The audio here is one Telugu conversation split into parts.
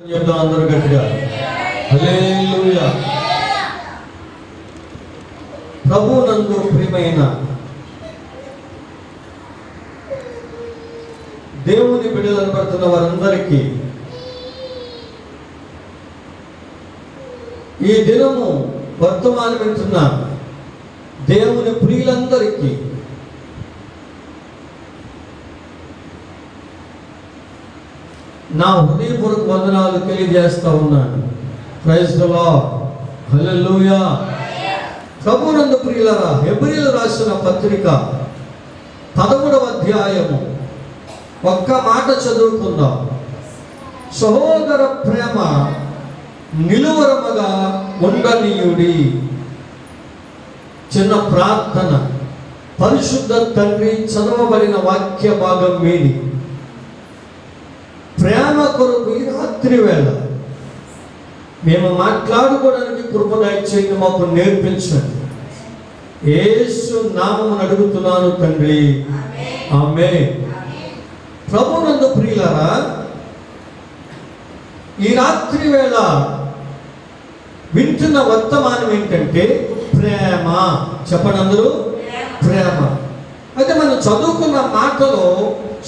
చెప్తాం అందరూ గట్టిగా హల్లెలూయా. ప్రభువునందు ప్రియమైన దేవుని బిడ్డలను పడుతున్న వారందరికీ ఈ దినము వర్తమానం వింటున్న దేవుని ప్రియులందరికీ నా హృదయపూర్వక వందనాలు తెలియజేస్తా ఉన్నాను. ప్రైజ్ ది లార్డ్, హల్లెలూయా. ప్రభువునందు ప్రియులారా, హెబ్రీయులకు రాసిన పత్రిక 13వ అధ్యాయము ఒక్క మాట చదువుకుందాం. సహోదర ప్రేమ నిలువరముగా ఉండనీయుడి. చిన్న ప్రార్థన. పరిశుద్ధ తండ్రి, చదవబడిన వాక్య భాగం మీది ప్రేమ కొరకు ఈ రాత్రి వేళ మేము మాట్లాడుకోవడానికి కృప దయచేయండి, మాకు నేర్పించండి. యేసు నామమున అడుగుతున్నాను తండ్రి, ఆమేన్. ప్రభువునందు ప్రియులారా, ఈ రాత్రి వేళ వింటున్న వర్తమానం ఏంటంటే ప్రేమ. చెప్పండి అందరూ, ప్రేమ. అయితే మనం చదువుకున్న మాటలో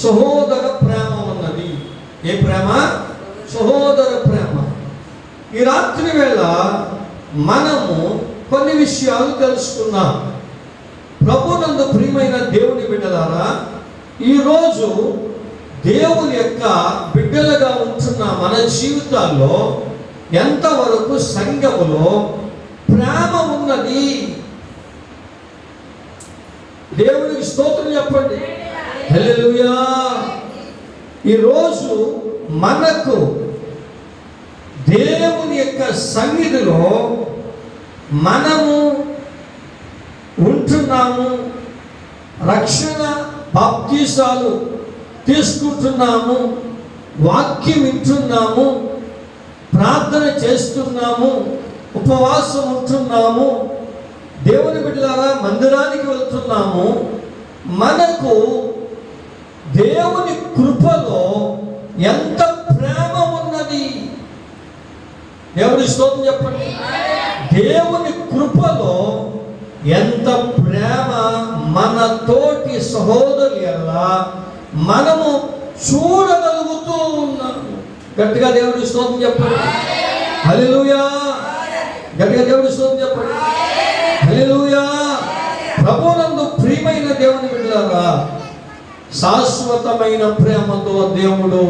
సహోదర ప్రేమ ఉన్నది. ఏ ప్రేమ? సహోదర ప్రేమ. ఈ రాత్రి వేళ మనము కొన్ని విషయాలు తెలుసుకున్నాం. ప్రభువునందు ప్రియమైన దేవుని బిడ్డలారా, ఈరోజు దేవుని యొక్క బిడ్డలుగా ఉంటున్న మన జీవితాల్లో ఎంతవరకు సంఘములో ప్రేమ ఉన్నది? దేవునికి స్తోత్రం చెప్పండి. హల్లెలూయా. ఈరోజు మనకు దేవుని యొక్క సన్నిధిలో మనము ఉంటున్నాము, రక్షణ బాప్తీసాలు తీసుకుంటున్నాము, వాక్యం వింటున్నాము, ప్రార్థన చేస్తున్నాము, ఉపవాసం ఉంటున్నాము, దేవుని బిడ్డలారా మందిరానికి వెళ్తున్నాము. మనకు దేవుని కృపలో ఎంత ప్రేమ ఉన్నది? దేవుని స్తోత్రం చెప్పండి. దేవుని కృపలో ఎంత ప్రేమ మన తోటి సహోదరుల మనము చూడగలుగుతూ ఉన్నాము. గట్టిగా దేవుని స్తోత్రం చెప్పండి. హల్లెలూయా. గట్టిగా దేవుని స్తోత్రం చెప్పండి. హల్లెలూయా. ప్రభువునందు ప్రియమైన దేవుని బిడ్డలారా, శాశ్వతమైన ప్రేమతో దేవుడు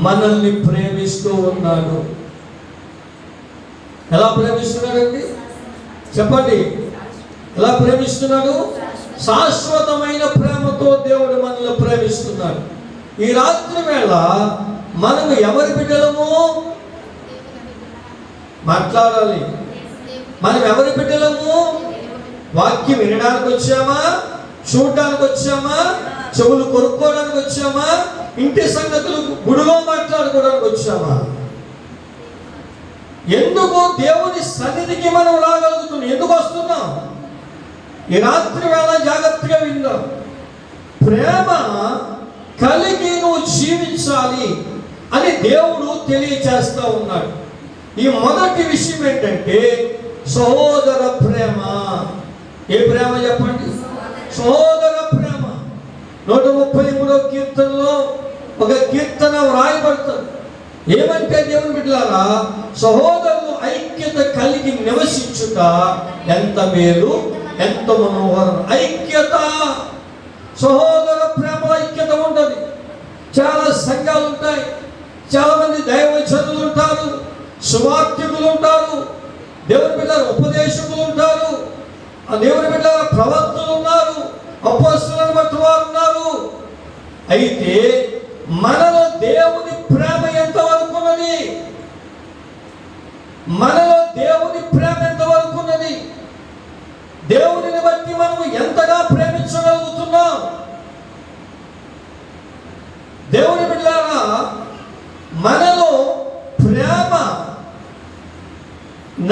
మనల్ని ప్రేమిస్తూ ఉన్నాడు. ఎలా ప్రేమిస్తున్నాడండి? చెప్పండి, ఎలా ప్రేమిస్తున్నాడు? శాశ్వతమైన ప్రేమతో దేవుడు మనల్ని ప్రేమిస్తున్నాడు. ఈ రాత్రి వేళ మనము ఎవరి బిడ్డలము? మాట్లాడాలి. మనం ఎవరి బిడ్డలము? వాక్యం వినడానికి వచ్చామా? చూడడానికి వచ్చామా? చెవులు కొనుక్కోవడానికి వచ్చామా? ఇంటి సంగతులు గుడిలో మాట్లాడుకోవడానికి వచ్చామా? ఎందుకు దేవుని సన్నిధికి మనం రాగలుగుతున్నాం? ఎందుకు వస్తున్నాం? ఈ రాత్రి వేళ జాగ్రత్తగా విందాం. ప్రేమ కలిగి నువ్వు జీవించాలి అని దేవుడు తెలియచేస్తా ఉన్నాడు. ఈ మొదటి విషయం ఏంటంటే సహోదర ప్రేమ. ఏ ప్రేమ చెప్పండి? సహోదర ప్రేమ. 133వ కీర్తనలో ఒక కీర్తన వ్రాయబడుతుంది. ఏమంటే దేవుని బిడ్డలారా, సహోదరులు ఐక్యత కలిగి నివసించుట ఎంత మేలు, ఎంత మనోహరం. ఐక్యత, సహోదర ప్రేమ ఐక్యత ఉంటుంది. చాలా సంఘాలు ఉంటాయి, చాలా మంది దైవజనులు ఉంటారు, సువార్తికులు ఉంటారు, దేవుని బిడ్డల ఉపదేశకులు ఉంటారు, ఆ దేవుని బిడ్డల ప్రవక్తలు ఉన్నారు, అపోస్తలులను బట్టి వారు ఉన్నారు. అయితే మనలో దేవుని ప్రేమ ఎంతవరకు ఉన్నది? మనలో దేవుని ప్రేమ ఎంతవరకు ఉన్నది? దేవుడిని బట్టి మనం ఎంతగా ప్రేమించగలుగుతున్నాం? దేవుని బిడ్డలారా, మనలో ప్రేమ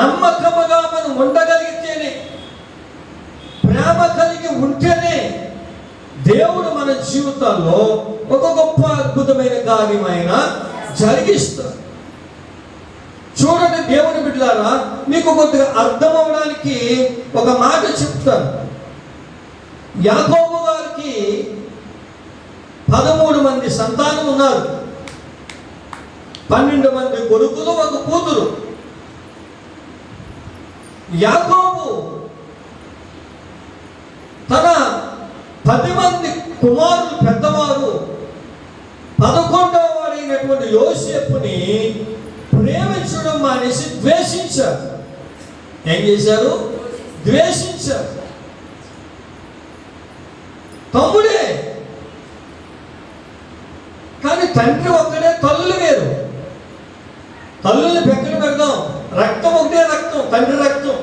నమ్మకముగా మనం ఉండగలిగితేనే, ప్రేమ కలిగి ఉంటేనే దేవుడు మన జీవితాల్లో ఒక గొప్ప అద్భుతమైన కార్యమైన జరిగిస్తాడు. చూడండి దేవుని బిడ్డలారా, మీకు కొద్దిగా అర్థం అవడానికి ఒక మాట చెప్తాను. యాకోబు గారికి 13 మంది సంతానం ఉన్నారు. 12 మంది కొడుకులు, ఒక కూతురు. యాకోబు తన 10 మంది కుమారులు పెద్దవారు 11వ వాడైనటువంటి యోసేపుని ప్రేమించడం మానేసి ద్వేషించారు. ఏం చేశారు? ద్వేషించారు. తమ్ముడే కానీ తండ్రి ఒక్కడే, తల్లులు వేరు. తల్లుల్ని పెక్కలు పెడదాం, రక్తం ఒకటే రక్తం, తండ్రి రక్తం.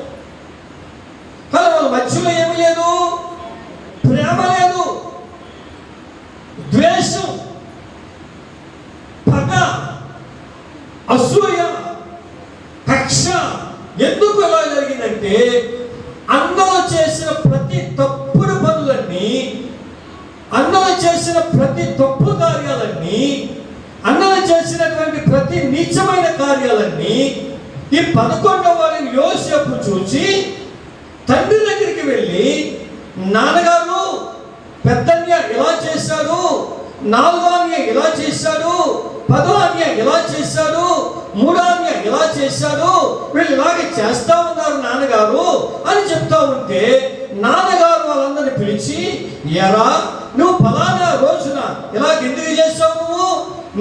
కానీ వాళ్ళ మధ్యలో ఏమీ లేదు, ప్రేమ లేదు, ద్వేషం, పగ, అసూయ, కక్ష. ఎందుకు ఇలా జరిగిందంటే అన్నలు చేసిన ప్రతి తప్పుడు పనులన్నీ, అన్నలు చేసిన ప్రతి తప్పు కార్యాలన్నీ, అన్నలు చేసినటువంటి ప్రతి నీచమైన కార్యాలన్నీ ఈ 11వ వాడిని యోసేపు చూసి తండ్రి దగ్గరికి వెళ్ళి, నాన్నగారు పెద్దన్య ఇలా చేశాడు, 4వ అన్యాయం ఇలా చేశాడు, 10వ అన్యాయం ఇలా చేశాడు, 3వ అన్యాయం ఇలా చేశాడు, వీళ్ళు ఇలాగే చేస్తా ఉన్నారు నాన్నగారు అని చెప్తా ఉంటే నాన్నగారు వాళ్ళందరినీ పిలిచి, ఎరా నువ్వు ఫలానా రోజున ఇలా ఎందుకు చేశావు,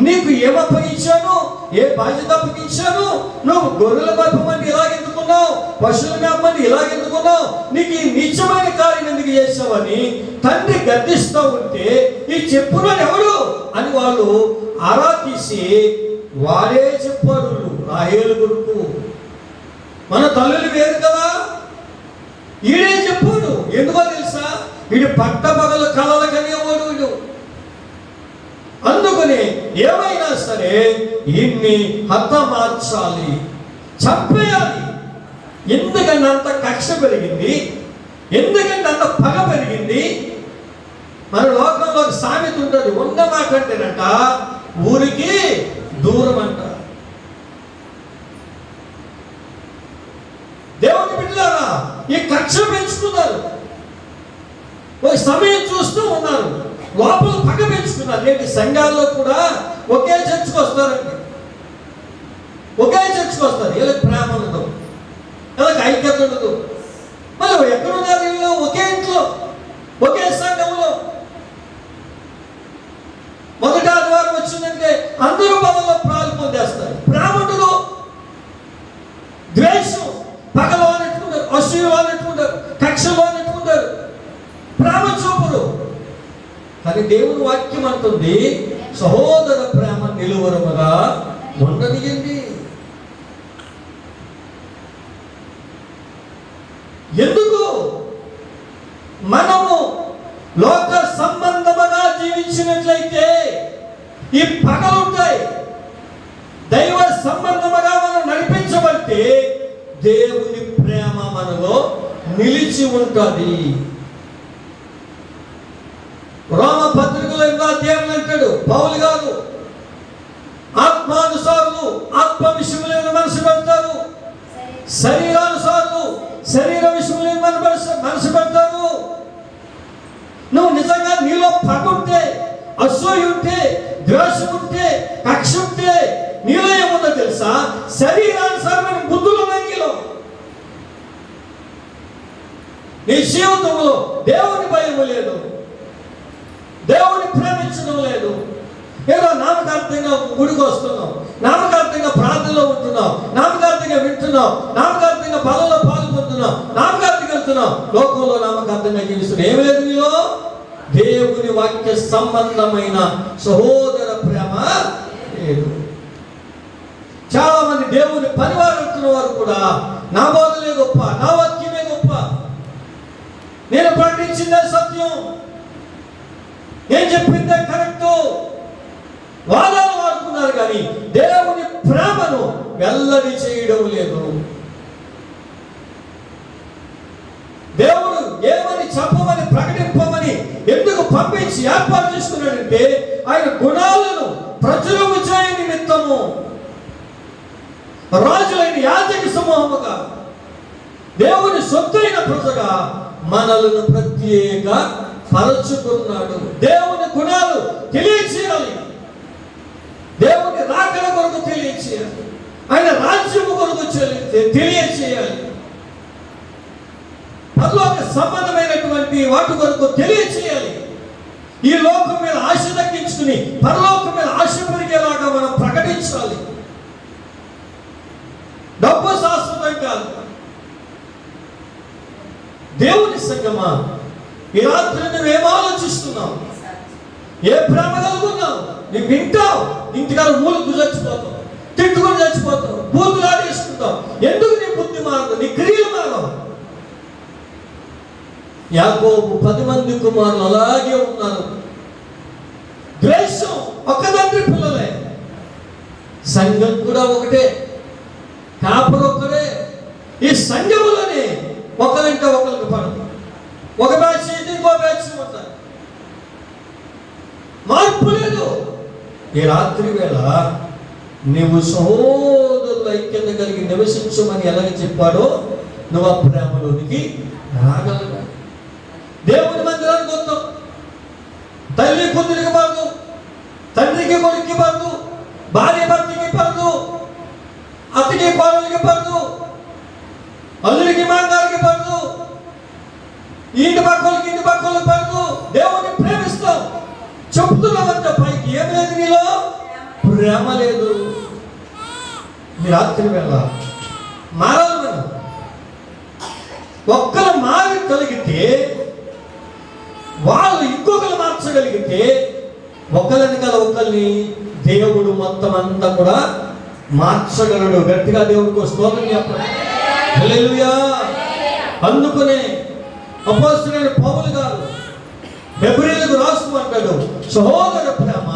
నీకు ఏం అప్పగించాను, ఏ బాధ్యత అప్పగించాను, నువ్వు గొర్రెల మేపమని ఇలాగెందుకున్నావు, పశువుల మేపమని ఇలాగెందుకున్నావు, నీకు ఈ నీచమైన కార్యం ఎందుకు చేసావని తండ్రి గద్దిస్తూ ఉంటే ఈ చెప్పున్నాడు ఎవడు అని వాళ్ళు ఆరా తీసి వాడే చెప్పాడు, రాహేలు కొడుకు, మన తల్లులు వేరు కదా, ఈడే చెప్పాడు. ఎందుకో తెలుసా? వీడు పట్టపగలు కలలు కనేవాడు వీడు. అందుకని ఏమైనా సరే ఇన్ని హతమార్చాలి, చంపేయాలి. ఎందుకంటే అంత కక్ష పెరిగింది, ఎందుకంటే అంత పగ పెరిగింది. మన లోకంలో ఒక సామెత ఉంటుంది, ఉన్న మాట అంటేనట ఊరికి దూరం అంట. దేవుని బిడ్డలారా, ఈ కక్ష పెంచుకున్నారు, ఒక సమయం చూస్తూ ఉన్నారు, లోపల పగ పెంచుకున్నారు. నేటి సంఘాల్లో కూడా ఒకే చర్చకు వస్తారండి, ఒకే చర్చకు వస్తారు. వీళ్ళకి ప్రేమ ఉండదు, వీళ్ళకి ఐక్యత ఉండదు. మళ్ళీ ఎక్కడున్నారు వీళ్ళు? ఒకే ఇంట్లో, ఒకే సంఘంలో. మొదటి ఆదివారం వచ్చిందంటే అందరూ బలలో ప్రాలు పొందేస్తారు. ప్రేమ ఉండదు, ద్వేషం, పగలో అనేట్టుకుంటారు, అసూయలో అనేట్టుకుంటారు, కక్షలో అనేట్టుకుంటారు, ప్రేమ చూపురు. కానీ దేవుని వాక్యం అంటుంది, సహోదర ప్రేమ నిలువరముగా ఉండనియండి. ఎందుకు? మనము లోక సంబంధముగా జీవించినట్లయితే ఈ పగలుంటాయి. దైవ సంబంధముగా మనం నడిపించబడితే దేవుని ప్రేమ మనలో నిలిచి ఉంటుంది. రోమ పత్రికలో 8వ అధ్యాయం అంటాడు పౌలు గారు, ఆత్మానుసారులు ఆత్మ విషయంలో మనసు పెడతారు, శరీరానుసారులు శరీర విషయంలో మనసు పెడతారు. నువ్వు నిజంగా నీలో పగ ఉంటే, అసూయ ఉంటే, ద్వేషం ఉంటే, కక్ష ఉంటే నీలో ఏముందో తెలుసా? శరీరానుసారమైన బుద్ధులు ఉన్నాయి నీలో. నీ జీవితంలో దేవుని భయం లేదు, దేవుని ప్రేమించడం లేదు. ఏదో నామకార్థంగా గుడికి వస్తున్నావు, నామకార్థంగా ప్రార్థనలో ఉంటున్నావు, నామకార్థంగా వింటున్నావు, నామకార్థంగా బలంలో పాల్గొంటున్నావు, నామకార్థంగా వెళ్తున్నావు, లోకంలో నామకార్థంగా జీవిస్తున్నావు. ఏమి లేదు నీలో? దేవుని వాక్య సంబంధమైన సహోదర ప్రేమ లేదు. చాలా మంది దేవుని పరివారం వారు కూడా నా బోధలే గొప్ప, నా వాక్యమే గొప్ప, నేను ప్రకటించిందే సత్యం, నేను చెప్పిందే కరెక్టు వాదాలు వాడుతున్నారు. కానీ దేవుని ప్రేమను వెల్లడి చేయడం లేదు. దేవుడు ఏమని చెప్పమని ప్రకటింపమని ఎందుకు పంపించి ఏర్పాటు చేసుకున్నాడంటే ఆయన గుణాలను ప్రచురము చేయ నిమిత్తము. రాజులైన యాజక సమూహముగా, దేవుని సొత్తైన ప్రజగా మనలను ప్రత్యేక పరచుకున్నాడు. దేవుని గుణాలు తెలియచేయాలి, దేవుని రాకడ కొరకు తెలియచేయాలి, ఆయన రాజ్యము కొరకు తెలియచేయాలి, పరలోక సంబంధమైనటువంటి వాటి కొరకు తెలియచేయాలి. ఈ లోకం మీద ఆశ తగ్గించుకుని పరలోకం మీద ఆశ పెరిగేలాగా మనం ప్రకటించాలి. డబ్బు శాశ్వతం కాదు. దేవుని సంగమా, ఈ రాత్రి నువ్వేం ఆలోచిస్తున్నావు? ఏ ప్రేమ కలుగున్నావు? నీవు వింటావు, ఇంటికాడ మూలకు చచ్చిపోతావు, తిట్టుకొని చచ్చిపోతావు, బూతులు ఆడేసుకుంటావు. ఎందుకు నీ బుద్ధి మారదు, నీ క్రియలు మారవు? యాకోబు 10 మంది కుమారులు అలాగే ఉన్నారు. ద్వేషం, ఒక తండ్రి పిల్లలే. సంఘం కూడా ఒకటే, కాపురు ఒక్కడే. ఈ సంఘములోనే ఒకరంటే ఒకరికి పడదు. ఒక బ్యాచ్ ఇది, ఇంకో బ్యాచ్ ఉంటారు, మార్పు లేదు. ఈ రాత్రి వేళ నీవు సహోదరుల ఐక్యత కలిగి నివసించమని ఎలాగ చెప్పాడో నువ్వు ఆ ప్రేమలోనికి రాగలగా. దేవుని మందిరానికి వద్దాం. తల్లి కూతురికి పడదు, తండ్రికి కొడుక్కి పడదు, భార్య భర్తకి పడదు, అత్తకి కోడలికి పడదు, అల్లుడికి మాంగారికి పడదు, ఇంటి పక్కలకి ఇంటి పక్కలకు పడదు. దేవుని ప్రేమిస్తాం చెప్తున్నామంటే పైకి ఏం లేదు, నీలో ప్రేమ లేదు. మీ రాత్రి వేళ మారాలి. మనం ఒక్కరు మారగలిగితే, వాళ్ళు ఇంకొకరు మార్చగలిగితే, ఒకరిని కల ఒకరిని దేవుడు మొత్తం అంతా కూడా మార్చగలడు. గట్టిగా దేవుడికి స్తోత్రం చెప్పండి. హల్లెలూయా. అందుకనే అపోస్తలుడైన పౌలు గారు హెబ్రీయులకు రాస్తూ అంటాడు, సహోదర ప్రేమ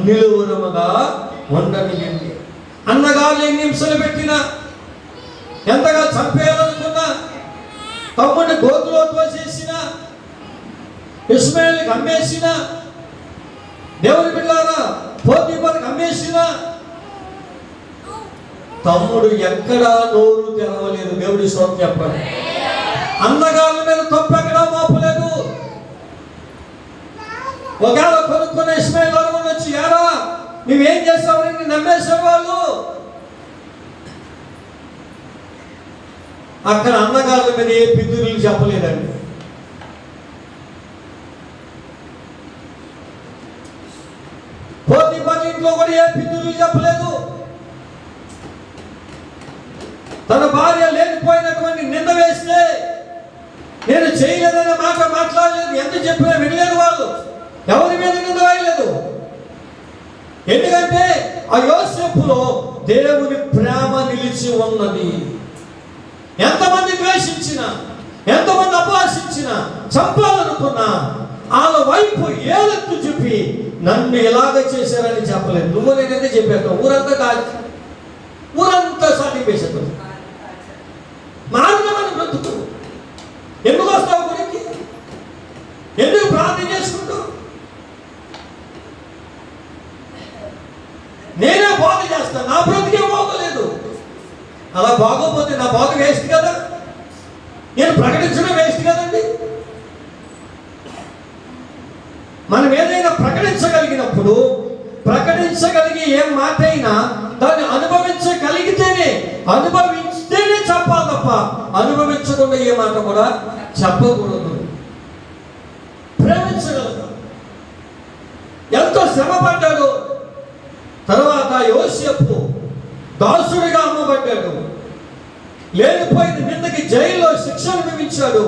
నిలువురముగా ఉండనియండి. అన్నగారు ఎన్ని హింసలు పెట్టినా, ఎంతగా చంపేయాలనుకున్నా, తమ్ముడిని గోతులో తోసేసిన, ఇస్మాయిల్కి అమ్మేసిన, దేవుని బిడ్డలారా పోతీఫరుకి అమ్మేసిన, తమ్ముడు ఎక్కడా నోరు తెరవలేదు. దేవుడి స్తోత్రం చెప్పండి. అన్నగారుల మీద తప్పు ఎక్కడా మోపలేదు. ఒకవేళ కొనుక్కున్న ఇస్మాయిల్ అనుకుని వచ్చి, యారా నువ్వేం చేస్తావని నమ్మేసేవాళ్ళు. అక్కడ అన్నగారుల మీద ఏ పితురులు చెప్పలేదండి. పోతీఫరు ఇంట్లో కూడా ఏ పితురులు చెప్పలేదు. తన భార్య లేనిపోయినటువంటి నింద వేస్తే నేను చేయలేదనే మాట మాట్లాడలేదు. ఎంత చెప్పినా వినలేదు వాళ్ళు. ఎవరి మీద నింద వేయలేదు. ఎందుకంటే ఆ యోసేపులో దేవుని ప్రేమ నిలిచి ఉన్నది. ఎంతమంది ద్వేషించినా, ఎంతమంది అపహాసించినా, చంపాలనుకున్నా, వాళ్ళ వైపు ఏలెత్తు చూపి నన్ను ఎలాగ చేశారని చెప్పలేదు. నువ్వు నేనైతే చెప్పాను, ఊరంతా సాటిపేశాను. మారుదామని బ్రతుకు. ఎందుకు వస్తావు గురికి? ఎందుకు ప్రార్థన చేసుకుంటూ? నేనే బాగు చేస్తాను, నా బ్రతికే బాగోలేదు. అలా బాగోపోతే నా బాగు వేస్ట్ కదా, నేను ప్రకటించడం వేస్ట్ కదండి. మనం ఏదైనా ప్రకటించగలిగినప్పుడు, ప్రకటించగలిగి ఏం మాట అయినా దాన్ని అనుభవించగలిగితేనే, అనుభవించితేనే చెప్పాలి తప్ప అనుభవించకుండా ఏ మాట కూడా చెప్పకూడదు. ప్రేమించగలుగుతాం. ఎంతో శ్రమ పడ్డాడు. తర్వాత యోసేపు దాసుడిగా అమ్మబడ్డాడు. లేనిపోయిన నిందకి జైల్లో శిక్ష అనుభవించాడు.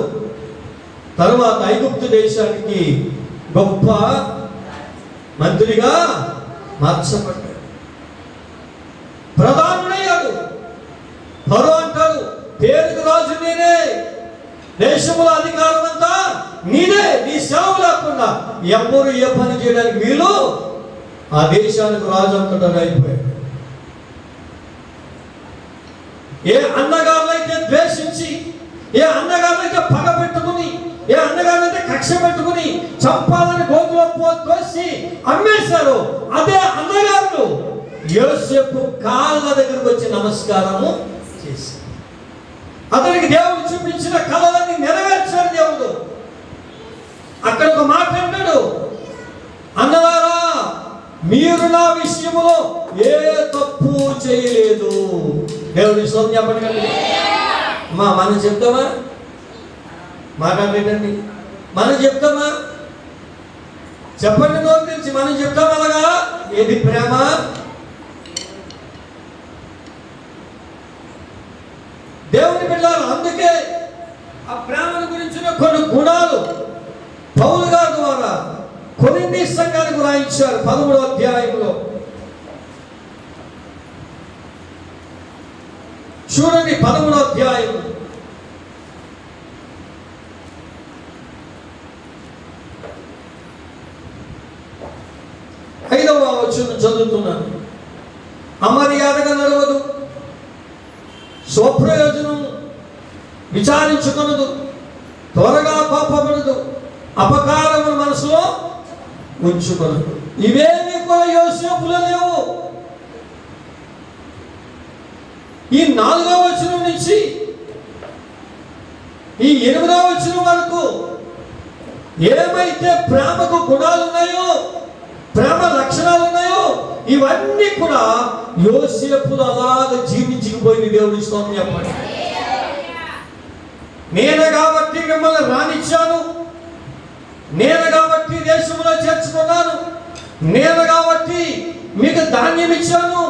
తర్వాత ఐగుప్తు దేశానికి గొప్ప మంత్రిగా మార్చబడ్డాడు. ప్రధానుడయ్యాడు. ఫరో అంటాడు, పేరుకు రాజు నేనే, దేశముల అధికారం అంతా నీదే, నీ సెలవు లేకుండా ఎవరు ఏ పని చేయడానికి వీలు. ఆ దేశానికి రాజు అంతటా అయిపోయాడు. ఏ అన్నగారులైతే ద్వేషించి, ఏ అన్నగారులైతే పగ పెట్టుకుని, ఏ అన్నగారులైతే కక్ష పెట్టుకుని చంపాలని గోతులో తోసి అమ్మేశారు, అదే అన్నగారులు యోసేపు కాళ్ళ దగ్గరకు వచ్చి నమస్కారము చేశాడు. అతనికి దేవుడు చూపించిన కళలన్నీ నెరవేర్చాడు దేవుడు. అక్కడ ఒక మాట అంటాడు, అన్నలారా మీరు నా విషయంలో ఏ తప్పు చేయలేదు. దేవుడి స్తోత్రం చెప్పండి కదా. మనం చెప్తామా? మాట్లాడలేదండి. మనం చెప్తామా? చెప్పండి నోరు తెరిచి. మనం చెప్తాం అలాగా? ఏది ప్రేమ? దేవుని బిడ్డలారా, అందుకే ఆ ప్రేమను గురించిన కొన్ని గుణాలు పౌలు గారి ద్వారా కొరింథీ సంఘానికి రాయించారు 13వ అధ్యాయంలో. చూడండి 13వ అధ్యాయం 5వ వచనం చదువుతున్నాను. అమర్యాదగా నడవదు, స్వప్రయోజనం విచారించుకొనదు, త్వరగా కోపపడదు, అపకారమును మనసులో ఉంచుకొనదు. ఇవేమీ కూడా యోసేపులో లేవు. ఈ 4వ వచనం నుంచి ఈ 8వ వచనం వరకు ఏమైతే ప్రేమకు గుణాలు ఉన్నాయో, ప్రేమ లక్షణాలు ఉన్నాయో, ఇవన్నీ కూడా యోసేపులో అలాగా జీవించుకుపోయింది. దేవుడి స్తోత్రం చెప్పండి. నేను కాబట్టి మిమ్మల్ని రానిచ్చాను, నేను కాబట్టి దేశంలో చేర్చుకున్నాను, నేను కాబట్టి మీకు ధాన్యం ఇచ్చాను,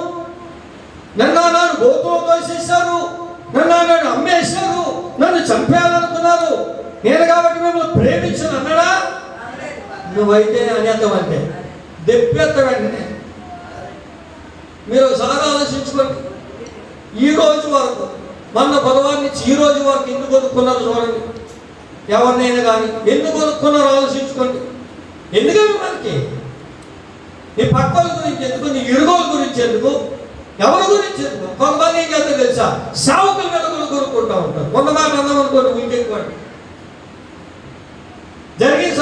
నన్ను గోతులో తోసేశారు, నన్ను అమ్మేశారు, నన్ను చంపేయాలనుకున్నారు, నేను కాబట్టి మిమ్మల్ని ప్రేమించాను అన్నాడా? నువ్వైతే అనేతం అంటే దెబ్బెత్తవండి. మీరు ఒకసారి ఆలోచించుకోండి. ఈ రోజు వరకు, మొన్న బుధవారం నుంచి ఈ రోజు వరకు ఎందుకు కొనుక్కున్నారు చూడండి. ఎవరినైనా కానీ ఎందుకు కొనుక్కున్నారో ఆలోచించుకోండి. ఎందుకంటే మనకి నీ పక్కల గురించి ఎందుకు, నీ ఇరుగోల గురించి ఎందుకు, ఎవరి గురించి ఎందుకు? కొంతమంది ఏం చేస్తారు తెలుసా? సేవకుల మీద కూడా కొనుక్కుంటూ ఉంటారు. కొంత మాట అన్నాం అనుకోండి, ఇంకెక్కువండి. జరిగిన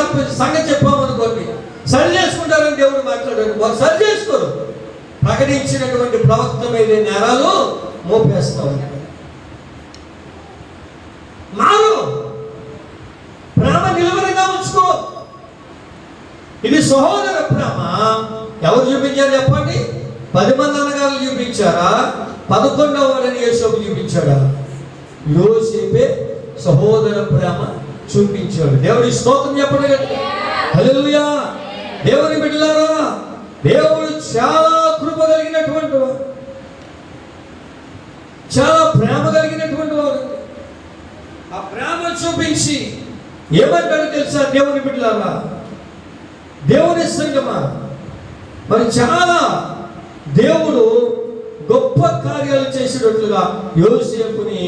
సంగతి చెప్పామనుకోండి, సరి చేసుకుంటారని దేవుడు మాట్లాడారు. వారు సరి చేసుకోరు. ప్రకటించినటువంటి ప్రవక్త మీద నేరాలు మోపేస్తా ఉంటారు. మారు, ప్రేమ నిలువరింగా ఉంచుకో. ఇది సహోదర ప్రేమ. ఎవరు చూపించారు చెప్పండి? 10 మంది అన్నగారు చూపించారా? 11వ వాడని యేసోపు చూపించాడా? యోసేపే సహోదర ప్రేమ చూపించాడు. దేవుడి స్తోత్రం చెప్పండి కదా. హల్లెలూయా. దేవుని బిడ్డలారా, దేవుడు చాలా కృప కలిగినటువంటి వాడు, చాలా ప్రేమ కలిగినటువంటి వాడు. ఆ ప్రేమ చూపించి ఏమంటాడు తెలుసా? దేవుని బిడ్డలారా, దేవుని సంగమా, మరి చాలా దేవుడు గొప్ప కార్యాలు చేసినట్లుగా యోసేపుని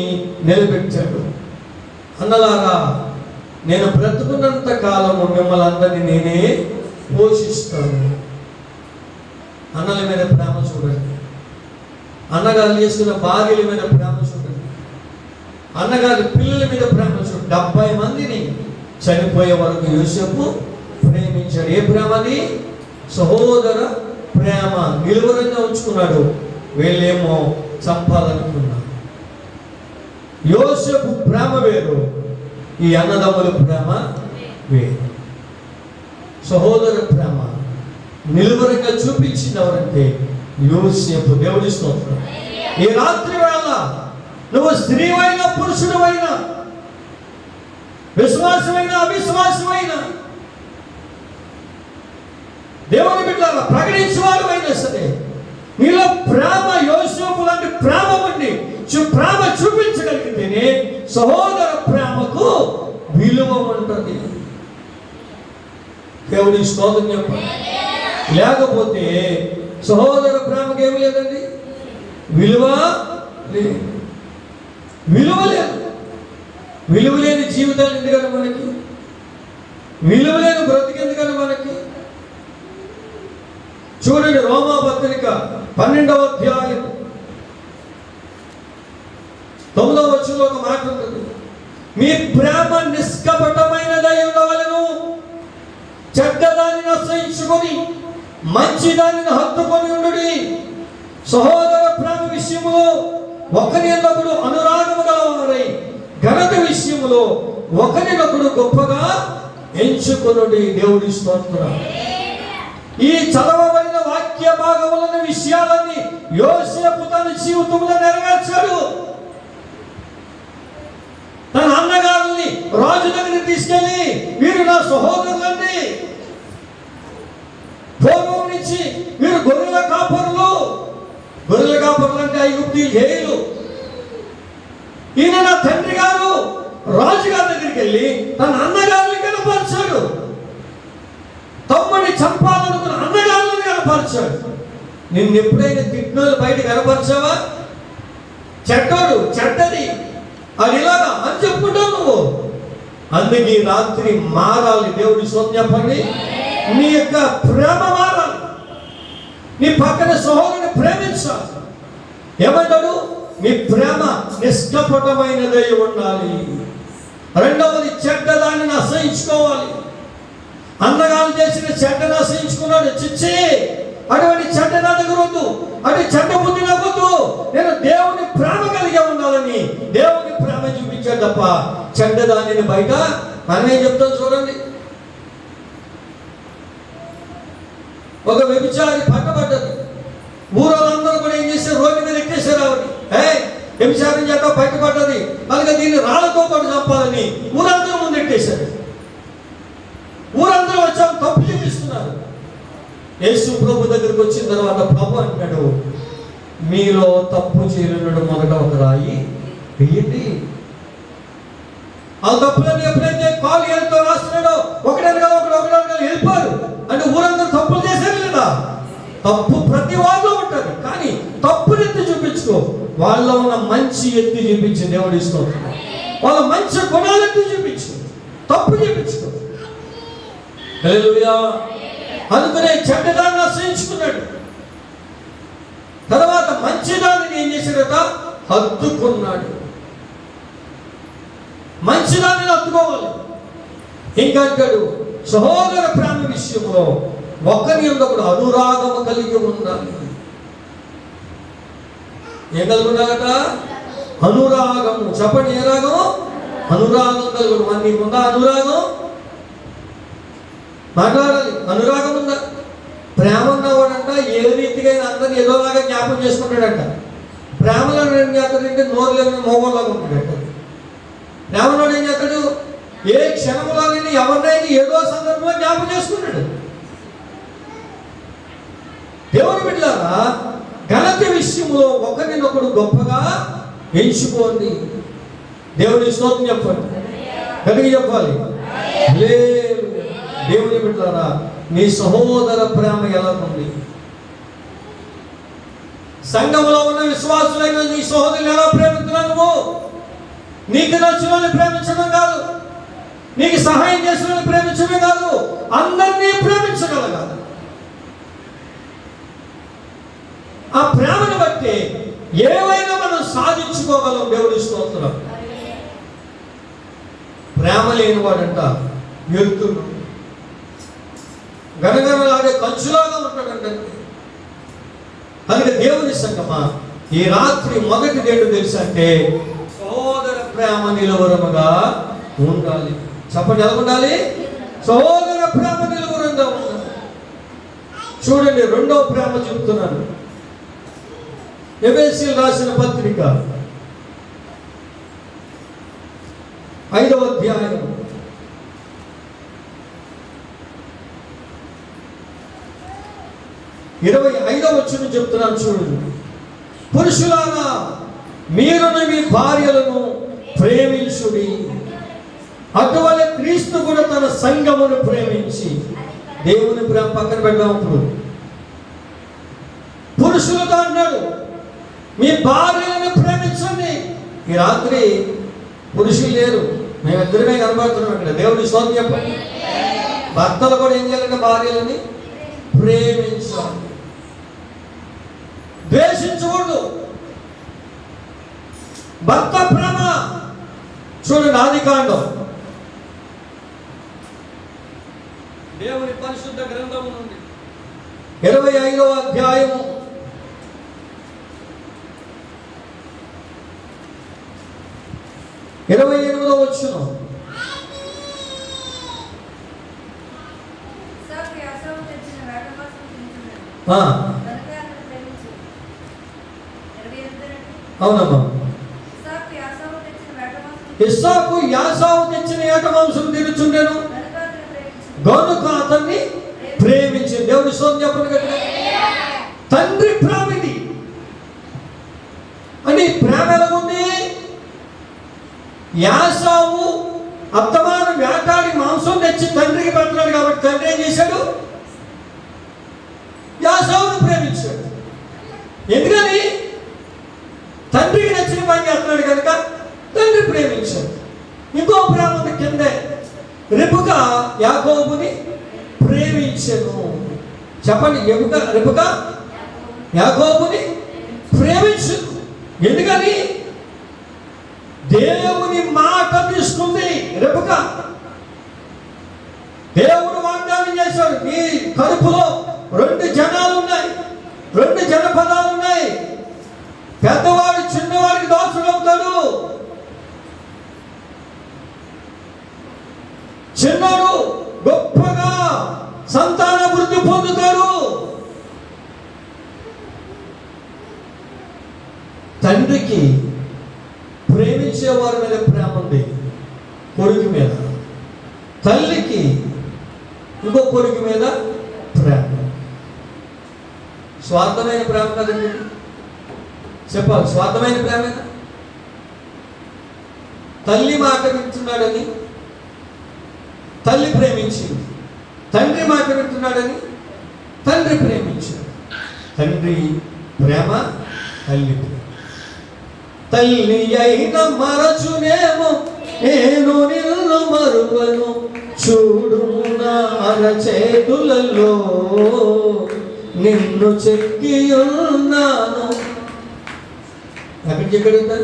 నిలబెట్టాడు. అన్నలారా, నేను బ్రతుకున్నంత కాలము మిమ్మల్ని అందరినీ నేనే పోషిస్తాను. అన్నల మీద ప్రేమ చూడండి, అన్నగారు చేసుకున్న భార్యల మీద ప్రేమ చూడండి, అన్నగారి పిల్లల మీద ప్రేమ చూడండి. 70 మందిని చనిపోయే వరకు యోసేపు ప్రేమించాడు. ఏ ప్రేమని? సహోదర ప్రేమ. నిలువరంగా ఉంచుకున్నాడు. వీళ్ళేమో చంపాలనుకున్నారు. యోసేపు ప్రేమ వేరు, ఈ అన్నదమ్ముల ప్రేమ వేరు. సహోదర ప్రేమ నిలువరంగా చూపించింది ఎవరంటే యోసేపు. దేవుడి స్తోత్రం. ఈ రాత్రి వేళ నువ్వు స్త్రీవైనా పురుషుడివైనా, విశ్వాసమైన అవిశ్వాసమైన, దేవుని బిడ్డలారా, ప్రకటించేవాడు అయినా సరే, నీలో ప్రేమ యోసేపు లాంటి ప్రేమ ఉండి ప్రేమ చూపించగలిగితేనే సహోదర ప్రేమకు విలువ ఉంటుంది. దేవుడి స్తోత్రం చెప్పండి. లేకపోతే సహోదర ప్రేమకి ఏమి లేదండి, విలువ లేదు. విలువ లేదు. విలువ లేని జీవితాలు ఎందుకంటే మనకి, విలువ లేని బ్రతికెందుకంటే మనకి. చూడండి, రోమా పత్రిక 12వ అధ్యాయం 9వ వచనంలో ఒక మాట ఉంటుంది. మీ ప్రేమ నిష్కపటమైనదై ఉండవలెను, చెడ్డదానిని అసహించుకొని మంచి దానిని హత్తుకొని ఉండుడి. సహోదర ప్రేమ విషయం విషయములో ఒకరినొకడు అనురాగము గలవారై ఘనత విషయములో ఒకరినొకడు గొప్పగా ఎంచుకొనుడి. దేవుడి స్తోత్రం. ఈ చదవబడిన వాక్య భాగములను విషయాలన్నీ యోసేపు తన జీవితంలో నెరవేర్చాడు. తన అన్నగారుల్ని రాజు దగ్గరికి తీసుకెళ్ళి, వీరు నా సహోదరులండి, పూర్వం నుంచి వీరు గొర్రెల కాపరులు అంటే ఐగుప్తు జైలు, ఈయన నా తండ్రి గారు రాజుగారి దగ్గరికి వెళ్ళి తన అన్నగారిని కనపరిచాడు. తమ్ముడిని చంపాలనుకున్న అన్నగారులను కనపరిచాడు. నిన్ను ఎప్పుడైనా తిట్టినోళ్ళు బయట కనపరిచావా? చెడ్డోడు, చెడ్డది, అది ఇలాగా అని చెప్పుకుంటావు నువ్వు. అందుకే రాత్రి మారాలి. దేవుడి స్తోత్రం చెప్పండి. నీ యొక్క ప్రేమ మారాలి. నీ పక్కన సహోదరుని ప్రేమించాలి. ఏమంటాడు? మీ ప్రేమ నిష్కపటమైనదై ఉండాలి. రెండవది, చెడ్డదాన్ని అసహించుకోవాలి. అన్నగారు చేసిన చెడ్డను అసహించుకున్నాడు. చిచ్చి, అటువంటి చెడ్డ నా దగ్గర వద్దు, అటు చెడ్డ బుద్ధి నాకొద్దు, నేను దేవుని ప్రేమ కలిగి ఉండాలని దేవుని ప్రేమ చూపించాడు తప్ప చెడ్డదానిని బయట మనమేం చెప్తాం చూడండి. ఒక వ్యభిచారి పట్టబడ్డది. ఊరోళ్ళందరూ కూడా ఏం చేశారు? రోడ్డు మీద ఎక్కేశారు ఆవిడ. వ్యభిచారం చేత బయటపడ్డది, అలాగే దీన్ని రాళ్లతో పాటు చంపాలని ఊరందరూ ముందు ఎట్టేశారు. ఊరందరూ వచ్చాము తప్పు చూపిస్తున్నారు. యేసు ప్రభు దగ్గరికి వచ్చిన తర్వాత ప్రభు అంటాడు, మీలో తప్పు చేయనున్నాడు మొదట ఒక రాయి వెయ్యండి. ఆ తప్పులన్నీ ఎప్పుడైతే కాలు ఏళ్ళతో రాస్తున్నాడో ఒకటనగా వెళ్ళిపోరు అంటే ఊరందరూ తప్పులు చేశారు లేదా? తప్పు ప్రతి వాళ్ళు ఉంటుంది, కానీ తప్పుని ఎత్తి చూపించుకో. వాళ్ళలో ఉన్న మంచి ఎత్తి చూపించి దేవుడు ఇస్తాడు. వాళ్ళ మంచి గుణాలు ఎత్తి చూపించు, తప్పు చూపించుకో. హల్లెలూయా. అందుకనే చెడ్డదాన్ని ఆశ్రయించుకున్నాడు. తర్వాత మంచిదాన్ని ఏం చేశాడట? హత్తుకున్నాడు. మంచిదాన్ని హత్తుకోవాలి. ఇంకా అంటాడు, సహోదర ప్రేమ విషయంలో ఒకరి ఒకడు అనురాగము కలిగి ఉండాలి. ఏం కలిగి ఉండాలట? అనురాగము. చెప్పండి, ఏ రాగం? అనురాగం కలుగుడు. మరి నీకుందా అనురాగం? మాట్లాడాలి. అనురాగం ఉందా? ప్రేమ ఉన్నవాడంట ఏ రీతిగా అందరినీ ఏదోలాగా జ్ఞాపకం చేసుకుంటాడంట. ప్రేమలో ఏం చేస్తాడంటే నోరు లేని మోగంలాగా ఉంటాడంట. ప్రేమలోడు ఏం చేస్తాడు? ఏ క్షణంలోనైనా ఎవరినైనా ఏదో సందర్భంలో జ్ఞాపకం చేసుకుంటాడు. దేవుని బిడ్డలారా, ఘనత విషయంలో ఒకరినొకడు గొప్పగా ఎంచుకోండి. దేవుని స్తోత్రం చెప్పండి, గట్టిగా చెప్పాలి. దేవుని బిడ్డలారా, నీ సహోదర ప్రేమ ఎలా ఉంది? సంఘంలో ఉన్న విశ్వాసులైన నీ సహోదరుని ఎలా ప్రేమిస్తున్నావు? నువ్వు నీకు నచ్చిన ప్రేమించడం కాదు, నీకు సహాయం చేసిన ప్రేమించడమే కాదు, అందరినీ ప్రేమించగలగాలి. ఆ ప్రేమను బట్టి ఏవైనా మనం సాధించుకోగలం. దేవుడి స్తోత్రం. ప్రేమ లేనివాడంట ఎత్తుడు, గనగనలాడే కంచులాగా ఉంటాడంటే. కనుక దేవుని సంగమా, ఈ రాత్రి మొదటి ఏంటో తెలుసు అంటే సహోదర ప్రేమ నిలవరముగా ఉండాలి. చెప్పండి, ఎలా ఉండాలి? సహోదర ప్రేమ నిలవరంగా ఉండాలి. చూడండి, రెండవ ప్రేమ చెప్తున్నాను. ఎఫెసీయులకు రాసిన పత్రిక 5వ అధ్యాయం 25వ వచనం చెప్తున్నాను చూడండి. పురుషులారా, మీరును మీ భార్యలను ప్రేమించుడి, అటువలే క్రీస్తు కూడా తన సంఘమును ప్రేమించి. దేవుని ప్రేమ పక్కన పెడదాం. ఇప్పుడు పురుషులతో అన్నాడు, మీ భార్యలను ప్రేమించండి. ఈ రాత్రి పురుషులు లేరు, మేమిద్దరమే కనబడుతున్నాం ఇక్కడ. దేవుడి స్తోత్రం చెప్పండి. భర్తలు కూడా ఏం చేయాలంటే భార్యలని ప్రేమించాలి, ద్వేషించకూడదు. భర్త ప్రేమ చూడండి, ఆదికాండం దేవుని పరిశుద్ధ గ్రంథము నుండి 25వ అధ్యాయము 28వ వచనం. అవునమ్మా. ఇస్సాకు యాసావు తెచ్చిన ఏట మాంసం తినుచుండెను గనుక అతన్ని ప్రేమించి. దేవుడి స్తోత్రం చెప్పండి కదా. తండ్రి ప్రేమ ఇది అని. ప్రేమ ఎలాగుంది? యాసావు అత్తమాను వేటాడి మాంసం తెచ్చి తండ్రికి పెడుతున్నాడు కాబట్టి తండ్రి ఏం చేశాడు? యాసావును ప్రేమించాడు. ఎందుకని? తండ్రికి నచ్చిన పని చేస్తున్నాడు కనుక తండ్రి ప్రేమించాడు. ఇంకో ప్రేమ ఉంది కిందే. రెబెకా యాకోబుని ప్రేమించెను. చెప్పండి. రెబెకా యాకోబుని ప్రేమించను. ఎందుకని? దేవుని మాట తీసుకుంది రెబెకా. దేవుడు వాగ్దానం చేశాడు, నీ కడుపులో 2 జనాలు ఉన్నాయి, 2 జనపదాలు ఉన్నాయి. పెద్దవాడు చిన్నవాడికి దాసుడవుతాడు, చిన్నవాడు గొప్పగా సంతాన వృద్ధి పొందుతాడు. తండ్రికి ప్రేమించేవారి మీద ప్రేమ ఉంది, కొడుకు మీద. తల్లికి ఇంకో కొడుకు మీద ప్రేమ. స్వార్థమైన ప్రేమ కదండి. చెప్పాలి, స్వార్థమైన ప్రేమేనా? తల్లి మాట వింటున్నాడని తల్లి ప్రేమించింది, తండ్రి మాట వింటున్నాడని తండ్రి ప్రేమించాడు. తండ్రి ప్రేమ, తల్లి ప్రేమ. తల్లి అయిన మరచునేమో నేను నిన్ను మరువను, చూడు నా అరచేతులలో నిన్ను చెక్కి ఉన్నాను. ఎక్కడికి?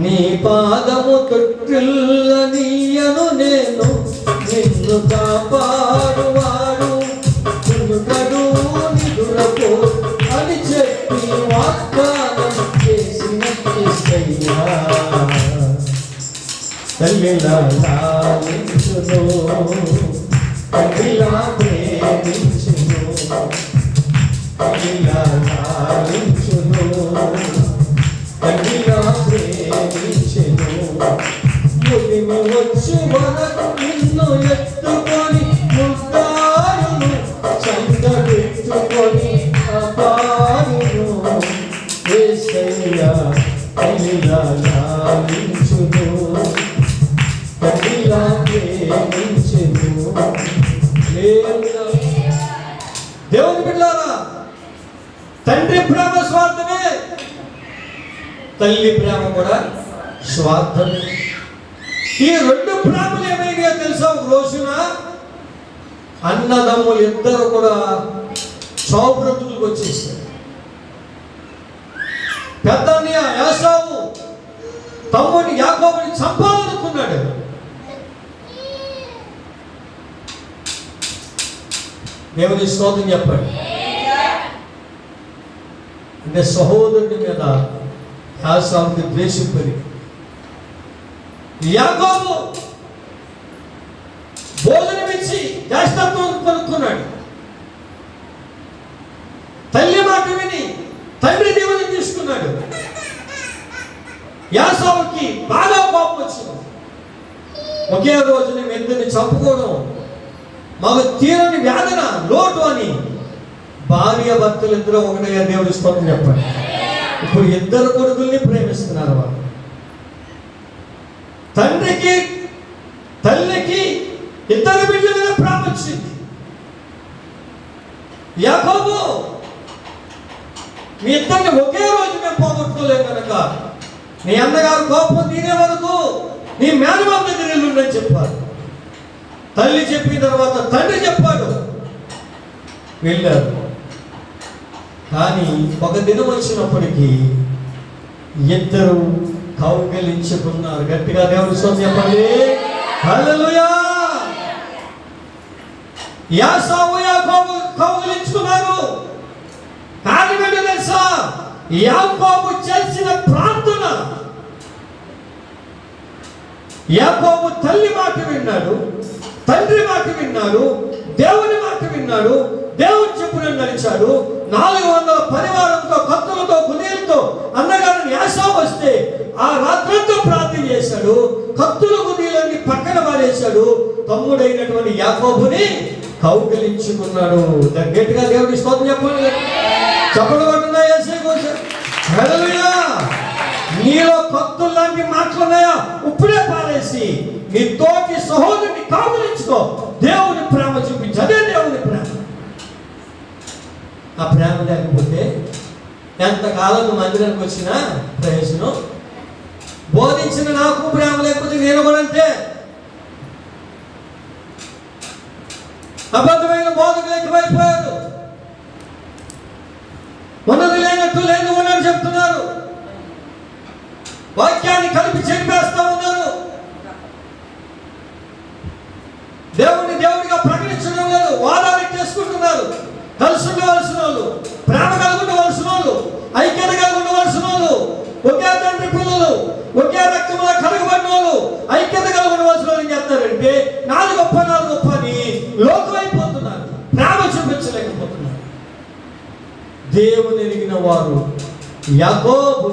నీ పాదము తొట్టిల్లనీయను నేను, నిన్ను కాపాడువాడు కడు నిదురపో అని చెప్పి వాగ్దానం చేసిన యేసయ్యా. తల్లిలా లాలించును, తల్లిలా ప్రేమించును, తల్లిలా లాలించును, తల్లిలా ప్రేమించును. ముదిమి వచ్చు వరకు నిన్ను ఎత్తుకొని ముద్దారును, చందబెట్టుకొని అపారును. యేసయ్యా తల్లిలా లాలించును, తల్లిలా ప్రేమించును. దేవుని బిడ్డలారా, తండ్రి ప్రేమ స్వార్థమే, తల్లి ప్రేమ కూడా స్వార్థమే. ఈ 2 ప్రేమలు ఏమైనా తెలుసా? ఒక రోజున అన్నదమ్ములు ఇద్దరు కూడా చావు బ్రతుకులకు వచ్చేసారు. పెద్ద అన్నయ్య యాసావు తమ్ముని యాకోబుని చంపాలనుకున్నాడు. దేవుని స్తోత్రం చెప్పండి. అంటే సహోదరుడి మీద యాసావుకి ద్వేషం పెరిగి యాకోబు భోజనం ఇచ్చి జ్యేష్ఠత్వం కొనుక్కున్నాడు. తల్లి మాట విని తండ్రి దేవుని తీసుకున్నాడు. యాసావుకి బాగా కోపం వచ్చింది. ఒకే రోజు మేము ఇద్దరిని చంపుకోవడం మాకు తీరని వేదన, లోటు అని భార్య భర్తలు ఇద్దరు ఒకటే. దేవుడి స్తోత్రం చెప్పండి. ఇప్పుడు 2 కొడుకుల్ని ప్రేమిస్తున్నారు వాళ్ళు. తండ్రికి తల్లికి 2 బిడ్డల మీద ప్రేమ వచ్చింది. యాకోబు, మీ ఇద్దరిని ఒకే రోజు మేము పోగొట్టుకోలేము కనుక నీ అన్నగారు కోపం తీరే వరకు నీ మేనమామ దగ్గర వెళ్ళుండని చెప్పారు. తల్లి చెప్పిన తర్వాత తండ్రి చెప్పాడు, వెళ్ళారు. కానీ ఒక దినం వచ్చినప్పటికీ 2 కౌగిలించుకున్నారు. గట్టిగా దేవుని స్తోత్రం చెప్పండి. హల్లెలూయా. యాసావు యాకోబు కౌగిలించుకున్నారు. కారణం ఏంటో తెలుసా? యాకోబు చేసిన ప్రార్థన యాకోబు తల్లి మాట విన్నాడు, తండ్రి మాట విన్నాడు, దేవుని మాట విన్నాడు, దేవుని చెప్పున నడిచాడు. 400 పరివారంతో, కత్తులతో, గునీలతో అన్నగారిని యాశావు వస్తే ఆ రాత్రంతో ప్రార్థన చేశాడు. కత్తుల గునీలన్నీ పక్కన పారేశాడు. తమ్ముడైనటువంటి యాకోబుని కౌగిలించుకున్నాడు. గట్టిగా దేవుడి స్తోత్రం చెప్పండి. చెప్పలు కొట్టున్నా యేసే కోసం. హల్లెలూయా. నీలో కత్తులు లాంటి మాటలు ఉన్నాయా? ఇప్పుడే పారేసి నీ తోటి సహోదరుని కౌగిలించుకో. దేవుని ప్రేమ చూపించు. అదే దేవుని ప్రేమ. ఆ ప్రేమ లేకపోతే ఎంతకాలం మందిరానికి వచ్చినా ప్రయోజనం. బోధించిన నాకు ప్రేమ లేకపోతే నేను కూడా అంతే. అబద్ధమైన బోధకులు ఎక్కువైపోయారు. ఉన్నది లేనట్టు లేదు ఉన్నట్టు చెప్తున్నారు. వాక్యాన్ని కలిపి చెప్పేస్తా ఉన్నారు. దేవుడిని దేవుడిగా ప్రకటించడం లేదు. వాదాలు చేసుకుంటున్నారు. కలిసి ఉండవలసిన వాళ్ళు, ప్రేమ కలిగి ఉండవలసిన వాళ్ళు, ఐక్యత కలిగి ఉండవలసిన వాళ్ళు, ఒకే తండ్రి పిల్లలు, ఒకే రక్తంలో కలగబడిన వాళ్ళు, ఐక్యత కలిగి ఉండవలసిన వాళ్ళు ఏం చేస్తారంటే నాలుగు గొప్ప అని లోకమైపోతున్నారు. ప్రేమ చూపించలేకపోతున్నారు. దేవుని ఎరిగిన వారు యాకోబు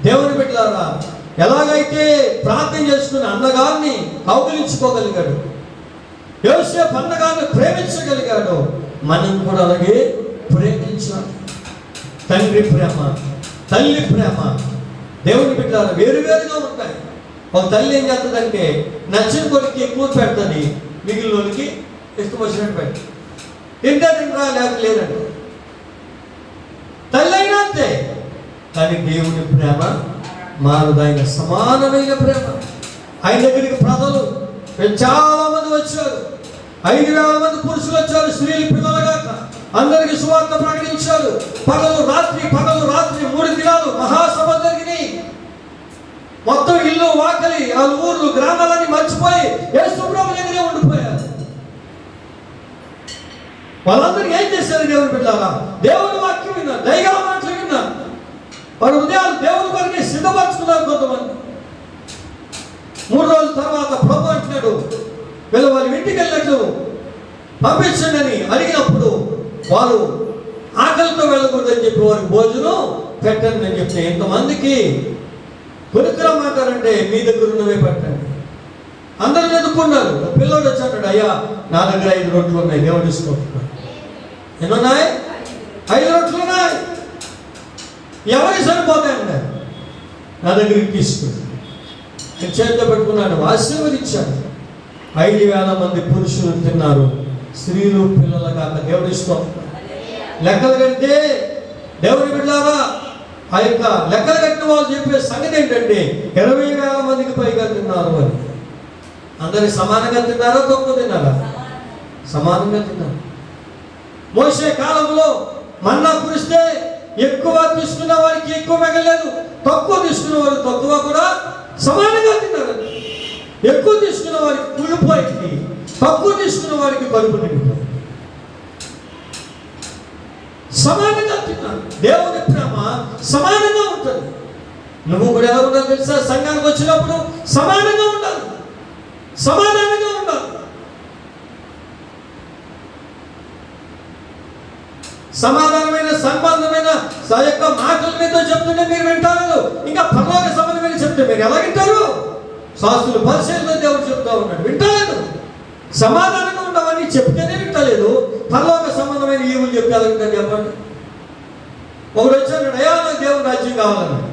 దేవుని బిడ్డలారా ఎలాగైతే ప్రార్థన చేసుకుని అన్నగారిని కౌగిలించుకోగలిగాడు, యోసేపు అన్నగారిని ప్రేమించగలిగాడు, మనం కూడా అలాగే ప్రేమించాలి. తండ్రి ప్రేమ, తల్లి ప్రేమ దేవుని బిడ్డలారా వేరువేరుగా ఉంటాయి. ఒక తల్లి ఏం చేస్తుందంటే నచ్చిన కొడుకు ఎక్కువ పెడుతుంది, మిగిలిన వాళ్ళకి ఇష్టం వచ్చినట్టు పెడతాడు. తింటా లేదండి. తల్లి అయినా అంతే. కానీ దేవుని ప్రేమ మారదు. ఆయన సమానమైన ప్రేమ. ఆయన దగ్గరికి ప్రజలు చాలా మంది వచ్చారు. 5,000 మంది పురుషులు వచ్చారు, స్త్రీలు పిల్లలుగా. అందరికి సువార్త ప్రకటించారు. పగలు రాత్రి 3 దినాలు మహాసభ జరిగినాయి. మొత్తం ఇల్లు వాకలి ఆ ఊర్లు గ్రామాలన్నీ మర్చిపోయి యేసు ప్రభు దగ్గరే ఉండిపోయారు. వాళ్ళందరూ ఏం చేశారు? దేవుని బిడ్డలారా దేవుని వాక్యం విన్నారు, దైవ మాటలు విన్నారు. వారి హృదయాలు దేవుని కొరకే సిద్ధపరచుకున్నారు. కొంతమంది 3 రోజుల తర్వాత ప్రభు అంటున్నాడు, వీళ్ళు వాళ్ళ ఇంటికి వెళ్ళినట్లు పంపించండి అని అడిగినప్పుడు వారు ఆకలితో వెళ్ళకూడదని చెప్పి వారికి భోజనం పెట్టండి అని చెప్తే ఎంతమందికి కొనుక్కురమ్మంటారంటే మీ దగ్గర ఉన్నవే పెట్టండి. అందరూ ఎదుర్కొన్నారు. పిల్లోడు వచ్చాడు, అయ్యా నా దగ్గర 5 రొట్టెలు ఉన్నాయి, దేవుడు ఇస్తున్నాడు. ఎన్నున్నాయి? 5 రొట్టెలు ఉన్నాయి. ఎవరికి సరిపోతాయండి? నా దగ్గరికి తీసుకుని చేతితో పెట్టుకున్నాడు, ఆశీర్వదించాడు. 5,000 మంది పురుషులు తిన్నారు, స్త్రీలు పిల్లలు కాక దేవుడు ఇస్తున్నాడు. లెక్కలు కడితే దేవుని బిడ్డలారా ఆ యొక్క లెక్కలు కట్టిన వాళ్ళు చెప్పే సంగతి ఏంటంటే 20,000 మందికి పైగా తిన్నారు అని. అందరికి సమానంగా తిన్నారా? తక్కువ తిన్నారా? సమానంగా తిన్నారు. మోషే కాలంలో మన్నా కురిస్తే ఎక్కువ తీసుకున్న వారికి ఎక్కువ మిగలేదు, తక్కువ తీసుకున్న వారికి తక్కువ కూడా సమానంగా తిన్నారు. ఎక్కువ తీసుకున్న వారికి కుళ్ళిపోయింది, తక్కువ తీసుకున్న వారికి కలుపు నిండిపోయింది. సమానంగా తిన్నారు. దేవుని ప్రేమ సమానంగా ఉంటుంది. నువ్వు కూడా ఎలా ఉండాలి తెలుసా? సంఘానికి వచ్చినప్పుడు సమానంగా ఉండాలి, సమాధానంగా ఉండాలి. సమాధానమైన సంబంధమైన యొక్క మాటల మీద చెప్తుంటే మీరు వింటారు. ఇంకా పరలోక సంబంధమైన చెప్తే మీరు ఎలా వింటారు? శాస్త్రులు పరిశీలన దేవుడు చెప్తా ఉన్నాడు, వింటలేదు. సమాధానంగా ఉండవని చెప్తేనే వింటలేదు. పరలోక సంబంధమైన ఈవులు చెప్తే ఎలా వింటారు చెప్పండి? ఒకడు వచ్చాడు, అయ్యా నాకు దేవుని రాజ్యం కావాలన్నాడు.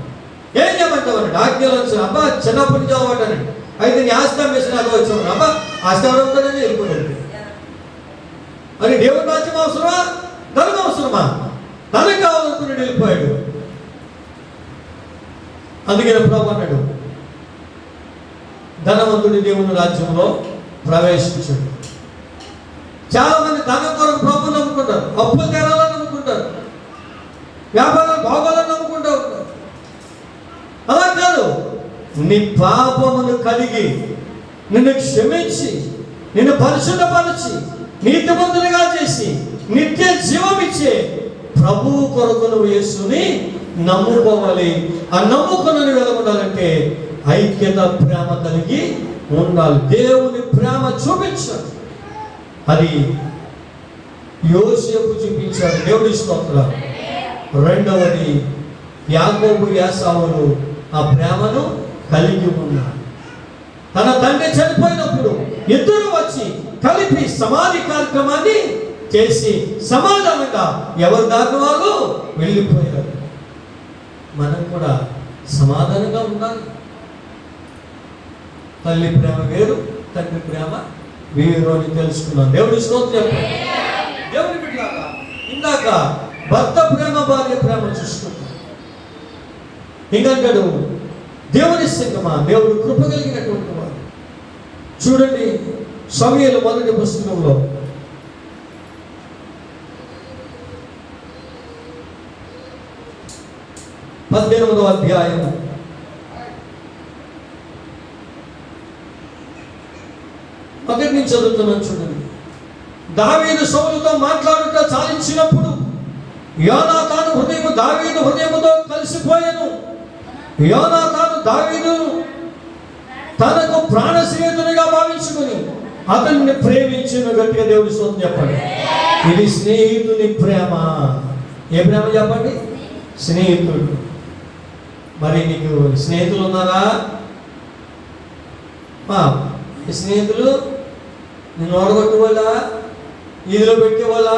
ఏం చేయమంటావు అన్నాడు. ఆజ్ఞలు వచ్చాను. అబ్బా చిన్నప్పటి నుంచి అవ్వటానండి. అయితే నీ ఆస్తి అమ్మేసి నాకు వచ్చాను. అబ్బా ఆస్తి ఎవరుంటానని వెళ్ళిపోయాడు. మరి దేవుని రాజ్యం అవసరమా? ధనం అవసరమా? ధనం కావాలనుకుని వెళ్ళిపోయాడు. అందుకని ప్రభు అన్నాడు, ధనవంతుడి దేవుని రాజ్యంలో ప్రవేశించాడు. చాలా మంది ధనం కొరకు ప్రభుని నమ్ముకుంటారు, అప్పులు తీరాలని నమ్ముకుంటారు, వ్యాపారాలు బాగోలని నమ్ముకుంటూ ఉంటారు. అలా కాదు. నీ పాపమును కలిగి నిన్ను క్షమించి నిన్ను పరిశుద్ధపరిచి నీతిమంతునిగా చేసి నిత్య జీవం ఇచ్చే ప్రభువు కొరకు నువ్వు యేసుని నమ్ముకోవాలి. ఆ నమ్ముకుని వెలుగుండాలంటే ఐక్యత, ప్రేమ కలిగి ఉండాలి. దేవుని ప్రేమ చూపించాడు. అది యోసేపు చూపించాడు. దేవుడి స్తోత్రం. రెండవది, యాకోబు, ఏశావులు ఆ ప్రేమను కలిగి ఉన్నారు. తన తండ్రి చనిపోయినప్పుడు ఇద్దరు వచ్చి కలిపి సమాధి కార్యక్రమాన్ని చేసి సమాధానంగా ఎవరి దారిన వాళ్ళు వెళ్ళిపోయారు. మనం కూడా సమాధానంగా ఉండాలి. తల్లి ప్రేమ వేరు, తండ్రి ప్రేమ వేరు అని తెలుసుకున్నాం. దేవుడి స్తోత్రం. దేవుని బిడ్డలారా, ఇందాక భర్త ప్రేమ, భార్య ప్రేమ చూసుకుంటాం. ఇంకంటాడు దేవుని సంగమా, దేవుడు కృప కలిగినటువంటి వాడు. చూడండి, సమూయేలు మొదటి పుస్తకంలో 18వ అధ్యాయం 1 నుంచి చదువుతున్నాను. చూడండి. దావీదు సౌలుతో మాట్లాడుట చాలించినప్పుడు యోనాతాను హృదయము దావీదు హృదయముతో కలిసిపోయెను. యోనాతాను దావీదు తనకు ప్రాణ స్నేహితునిగా భావించుకుని అతన్ని ప్రేమించిన. గట్టిగా దేవుడి స్తోత్రం చెప్పండి. ఇది స్నేహితుని ప్రేమ. ఏ ప్రేమ చెప్పండి? స్నేహితుడు. మరి నీకు స్నేహితులు ఉన్నారా? స్నేహితులు నిన్ను ఓడగొట్టేవాళ్ళ, ఈదులో పెట్టేవాళ్ళ,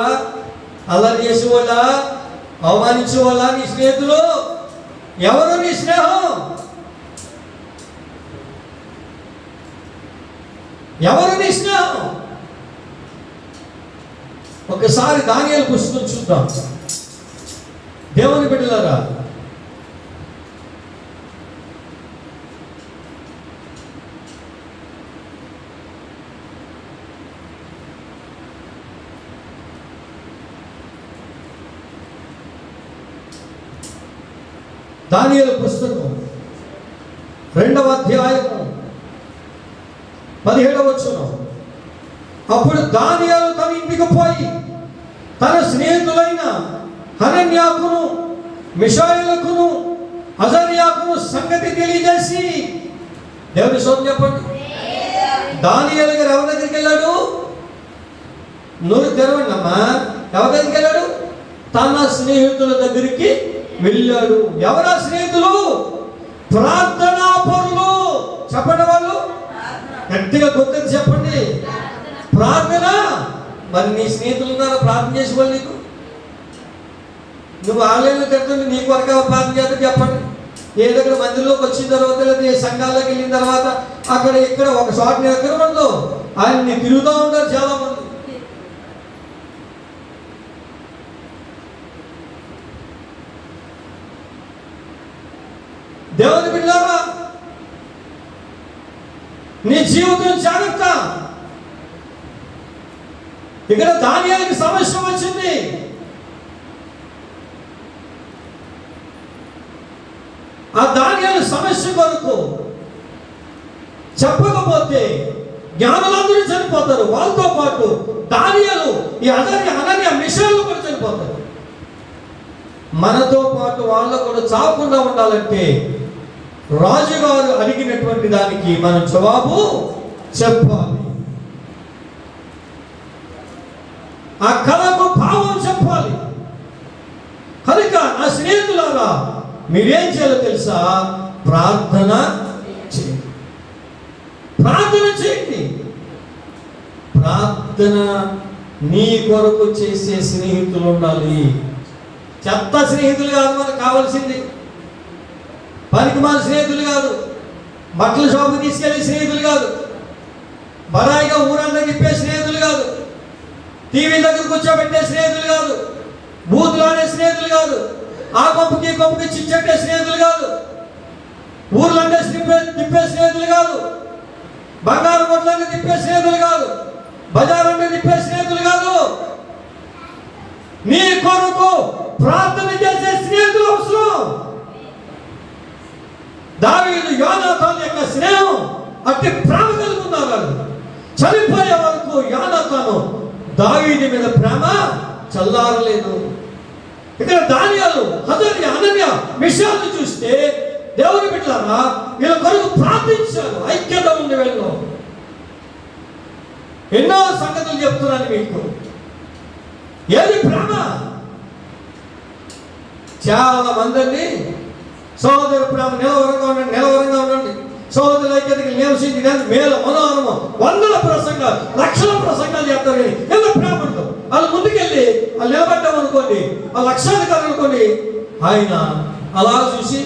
అల్లరి చేసేవాళ్ళ, అవమానించేవాళ్ళ నీ స్నేహితులు? ఎవరు నీ స్నేహం? ఎవరు నీ స్నేహం? ఒకసారి దానియేలు పుస్తకం చూద్దాం. దేవుని బిడ్డలారా, దానియేలు పుస్తకం 2వ అధ్యాయము 17వ వచనం. అప్పుడు దానియేలు తన ఇంటికి పోయి తన స్నేహితులైన హనన్యాకును, మిషాయేలుకును, అజర్యాకును సంగతి తెలియజేసి, దేవుని స్తోత్రం చెప్పండి. దానియేలు గారు ఎవరి దగ్గరికి వెళ్ళాడు? నోరు తెరవండి అమ్మా. ఎవరి దగ్గరికి వెళ్ళాడు? తన స్నేహితుల దగ్గరికి వెళ్ళాడు. ఎవరా స్నేహితులు? ప్రార్థనా పరులు. చెప్పండి, వాళ్ళు గట్టిగా గుర్తు చెప్పండి. ప్రార్థన. మరి నీ స్నేహితులు ఉన్నారా ప్రార్థన చేసే వాళ్ళు? నీకు నువ్వు ఆలయంలో తిరుగుతుంటే నీ కొరక ప్రార్థన చేస్తే చెప్పండి. ఏ దగ్గర మందిరంలోకి వచ్చిన తర్వాత, లేదా ఏ సంఘాల్లోకి వెళ్ళిన తర్వాత అక్కడ ఇక్కడ ఒక షాట్ నీ దగ్గర ఉండదు. ఆయన్ని తిరుగుతూ ఉంటారు చాలా మంది. దేవుని బిడ్డలారా, నీ జీవితం జాగ్రత్త. ఇక్కడ దానియేలుకి సమస్య వచ్చింది. ఆ దానియేలు సమస్య కొరకు చెప్పకపోతే జ్ఞానులందరూ చనిపోతారు. వాళ్ళతో పాటు దానియేలు, ఈ అనన్య మిషన్లు కూడా చనిపోతారు. మనతో పాటు వాళ్ళు కూడా చావకుండా ఉండాలంటే రాజుగారు అడిగినటువంటి దానికి మనం జవాబు చెప్పాలి. ఆ కళకు భావం చెప్పాలి. కనుక నా స్నేహితులారా, మీరేం చేయాలో తెలుసా? ప్రార్థన చేయండి. ప్రార్థన చేయండి. ప్రార్థన నీ కొరకు చేసే స్నేహితులు ఉండాలి. చెత్త స్నేహితులు కాదు మనకు కావాల్సింది. పనికిమాల స్నేహితులు కాదు. బట్టల షాపు తీసుకెళ్ళే స్నేహితులు కాదు. బరాయిగా ఊరంతా తిప్పే స్నేహితులు కాదు. టీవీ దగ్గర కూర్చోబెట్టే స్నేహితులు కాదు. బూతులు ఆడే స్నేహితులు కాదు. ఆ కొంపకి కొంపకి చిచ్చట్టే స్నేహితులు కాదు. ఊర్లంటే తిప్పే స్నేహితులు కాదు. బంగారు కొట్లన్నీ తిప్పే స్నేహితులు కాదు. బజార్లంటే తిప్పే స్నేహితులు కాదు. నీ కొరకు ప్రార్థన చేసే స్నేహితులు అవసరం. దావీదు యోనాతాను యొక్క స్నేహం అట్టి ప్రేమ కలిగి ఉన్నారు. చనిపోయే వరకు యోనాతాను దావీదు మీద ప్రేమ చల్లారలేదు. ఇక్కడ దానియేలు, హజర్యా, అనన్య విషయాలు చూస్తే దేవుని బిడ్డలారా వీళ్ళ కొరకు ప్రార్థించారు. ఐక్యత ఉంది వీళ్ళు. ఎన్నో సంగతులు చెప్తున్నాను మీకు. ఏది ప్రేమ? చాలా మందిని సహోదర ప్రేమ నిలవరంగా ఉండండి, నిలవరంగా ఉండండి, సహోదర ఐక్యతకి నివసించడానికి మేలు మనోహరము వందల ప్రసంగాలు, లక్షల ప్రసంగాలు చెప్తారు. కానీ ఎంత ప్రేమ ఉండదు. వాళ్ళు ముందుకెళ్ళి వాళ్ళు నిలబడ్డాం అనుకోండి, ఆ లక్షాధికారులు అనుకోండి, ఆయన అలా చూసి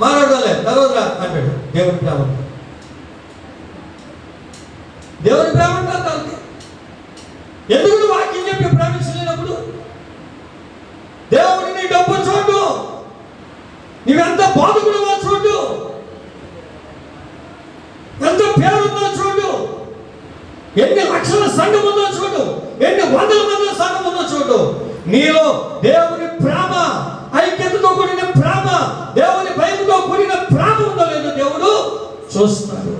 మాట్లాడాలి, తర్వాత అంటాడు దేవుని ప్రేమ. దేవుని ప్రేమ అంటారు దానికి. ఎందుకు వాక్యం చెప్పి ప్రేమించలేనప్పుడు? దేవుడిని నీ డబ్బు చూడు, నువ్వెంత బాధకుడువో చూడు, ఎంత పేరుందో చూడు, ఎన్ని లక్షల సంఘం ఉందో చూడు, ఎన్ని వందల మంది సంఘం ఉందో చూడు. నీలో దేవుని ప్రేమ, ఐక్యతతో కూడిన ప్రేమ, దేవుని భయంతో కూడిన ప్రేమ ఉందో లేదో దేవుడు చూస్తున్నాడు.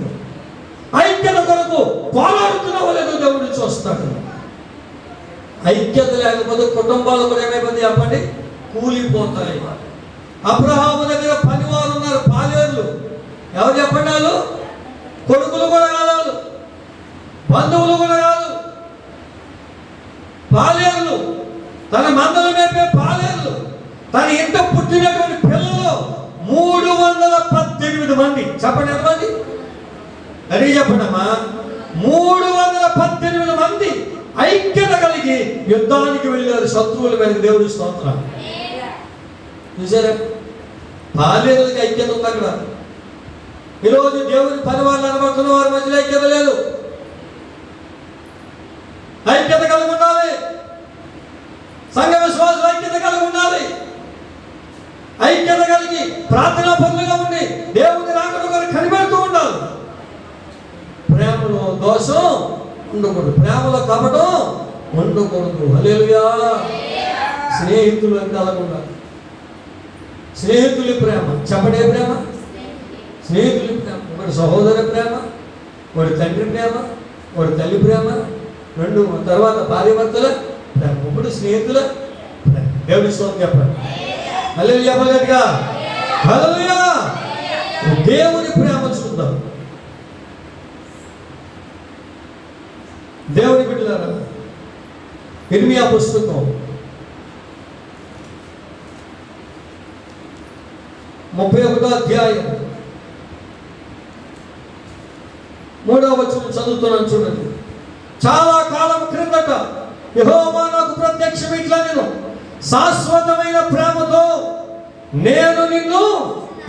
ఐక్యత కొరకు పోరాడుతున్నావో లేదో దేవుడు చూస్తాడు. ఐక్యత లేకపోతే కుటుంబాలు కూడా ఏమైపోతాయి చెప్పండి? కూలిపోతాయి. అబ్రహాము దగ్గర పనివారు ఉన్నారు, పాలేర్లు. ఎవరు చెప్పండి? వాళ్ళు కొడుకులు కూడా కాదు, బంధువులు కూడా కాదు, పాలేర్లు. తన మందలు మేపే పాలేర్లు. తన ఇంట పుట్టినటువంటి పిల్లలు 318 మంది. చెప్పండి ఎంతమంది? అడిగి చెప్పండమ్మా. 318 మంది ఐక్యత కలిగి యుద్ధానికి వెళ్ళారు శత్రువుల మీద. దేవుడి స్తోత్రం. చూసారా? పాలేరులకి ఐక్యత ఉంది అక్కడ. ఈరోజు దేవుని పని వాళ్ళు అనబడుతున్న వారి మధ్యలో ఐక్యత లేదు. ఐక్యత కలిగి ఉండాలి. సంఘ విశ్వాసులు ఐక్యత కలిగి ఉండాలి. ఐక్యత కలిగి ప్రార్థనా పనులుగా ఉండి దేవుని రాకడ కొరకు కనిపెడుతూ ఉండాలి. ప్రేమలో దోషం ఉండకూడదు, ప్రేమలో కపటం ఉండకూడదు. హల్లెలూయా. స్నేహితులు అంటే అలాగ ఉండాలి. స్నేహితుల ప్రేమ. చెప్పడే ప్రేమ? స్నేహితుల ప్రేమ. ఒకటి సహోదర ప్రేమ, ఒకటి తండ్రి ప్రేమ, ఒకటి తల్లి ప్రేమ, రెండు తర్వాత భార్యాభర్తల ప్రేమ, ఒకటి స్నేహితుల ప్రేమ. దేవుని స్తోత్రం చెప్పండి. హల్లెలూయా చెప్పగలిగా. హల్లెలూయా. దేవుని ప్రేమ చూద్దాం. దేవుని బిడ్డలారా, ఇర్మియా పుస్తకం 31వ అధ్యాయం 3వ వచనం చదువుతున్నాను చూడండి. చాలా కాలం క్రిందట యెహోవా నాకు ప్రత్యక్షం ఇట్లా, నేను శాశ్వతమైన ప్రేమతో నేను నిన్ను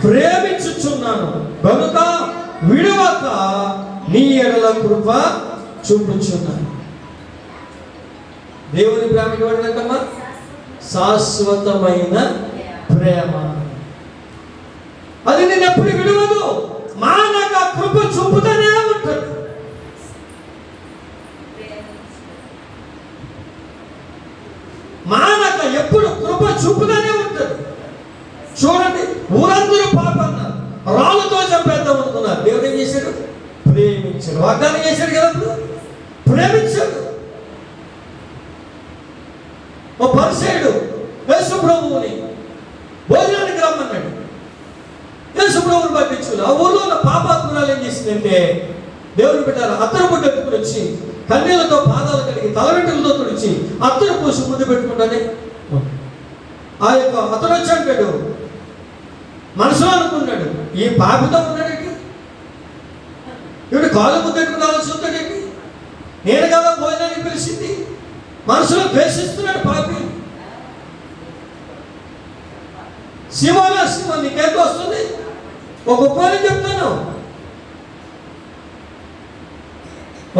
ప్రేమించుచున్నాను కనుక విడువక నీ ఎడల కృప చూపుచున్నాను. దేవుని ప్రేమ ఇవ్వడంటమ్మా శాశ్వతమైన ప్రేమ. అది నేను ఎప్పుడు విడవదు, మానక కృప చూపుతూనే ఉంటాడు. మానక ఎప్పుడు కృప చూపుతూనే ఉంటాడు. చూడండి, ఊరందరూ పాపన్నారు, రాళ్ళతో చంపేద్దాం అనుకున్నారు. దేవుడు ఏం చేశాడు? ప్రేమించాడు. వాగ్దానం చేశాడు కదా, ప్రేమించాడు. ఓ పరిసయ్యుడు యేసు ప్రభువుని భోజనానికి రమ్మన్నాడు. యేసు ప్రభువుని పట్టించుకుని ఆ ఊళ్ళో ఉన్న పాపాత్మురాలు ఏం చేసిందంటే, దేవుని బిడ్డలు అత్తరు బుడ్డ ఎత్తుకుని వచ్చి కన్నీళ్లతో పాదాలు కలిగి తల వెంట్రుకలతో తుడిచి అత్తరు పూసి ముద్దు పెట్టుకుంటానే ఆ యొక్క అతను వచ్చి అంటాడు, మనసులో అనుకున్నాడు, ఈ పాపితో ఉన్నాడేంటి, ఇవి కాలు ముద్దెట్టుకుని ఆలోచిస్తాడేంటి, నేను కదా భోజనానికి పిలిచింది. మనసులో ద్వేషిస్తున్నాడు పాపి. శివనా శివ, నీకెంత వస్తుంది? ఒక ఉపమానం చెప్తాను.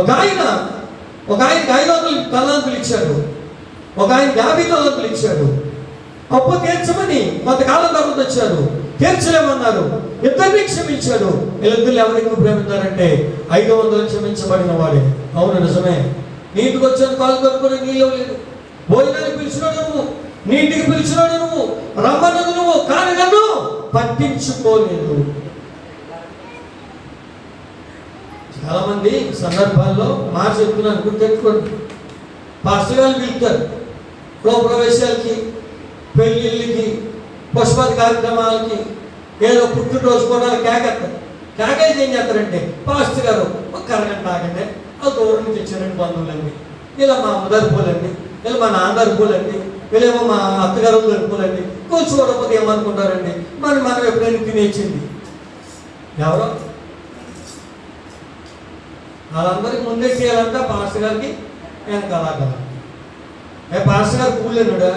ఒక ఆయనకి 500 తలాంతులు ఇచ్చాడు, ఒక ఆయనకి 50 తలాంతులు ఇచ్చాడు. అప్పు తీర్చమని కొంతకాలం తర్వాత వచ్చారు, తీర్చలేమన్నారు. ఇద్దరిని క్షమించాడు. వీళ్ళిద్దరు ఎవరికి ప్రేమించారంటే 500 క్షమించబడిన వాడే. అవును, నిజమే. నీ ఇంటికి వచ్చాను, కాలు కలుపుకొని నీళ్ళు లేదు. భోజనానికి పిలిచినాడు నువ్వు, నీ ఇంటికి పిలిచినాడు నువ్వు, రమ్మన్నది నువ్వు, కానీ నన్ను పట్టించుకోలేదు. చాలా మంది సందర్భాల్లో మాట చెప్తున్నాను, గుర్తెట్టుకోండి. పాస్టర్ గారు పిలుస్తారు గృహప్రవేశాలకి, పెళ్ళిళ్ళకి, పుష్పాది కార్యక్రమాలకి, ఏదో పుట్టినరోజు కూడా కేకేస్తారు. కేకేసి ఏం చేస్తారంటే, పాస్టర్ గారు ఒక కరగంట ఆగండి, అది దూరం నుంచి వచ్చారండి బంధువులండి, ఇలా మా అమ్మగారు పూలండి, ఇలా మా నాన్నగారు పూలండి, వీళ్ళేమో మా అత్తగారు పూలండి, కొంచెం చూడకపోతే ఏమనుకుంటారండి, మనం ఎప్పుడైనా తినేసింది ఎవరో వాళ్ళందరికీ ముందే చేయాలంట పాస్టర్ గారికి వెనకాల కదా. పాస్టర్ గారు పూలేనుడా,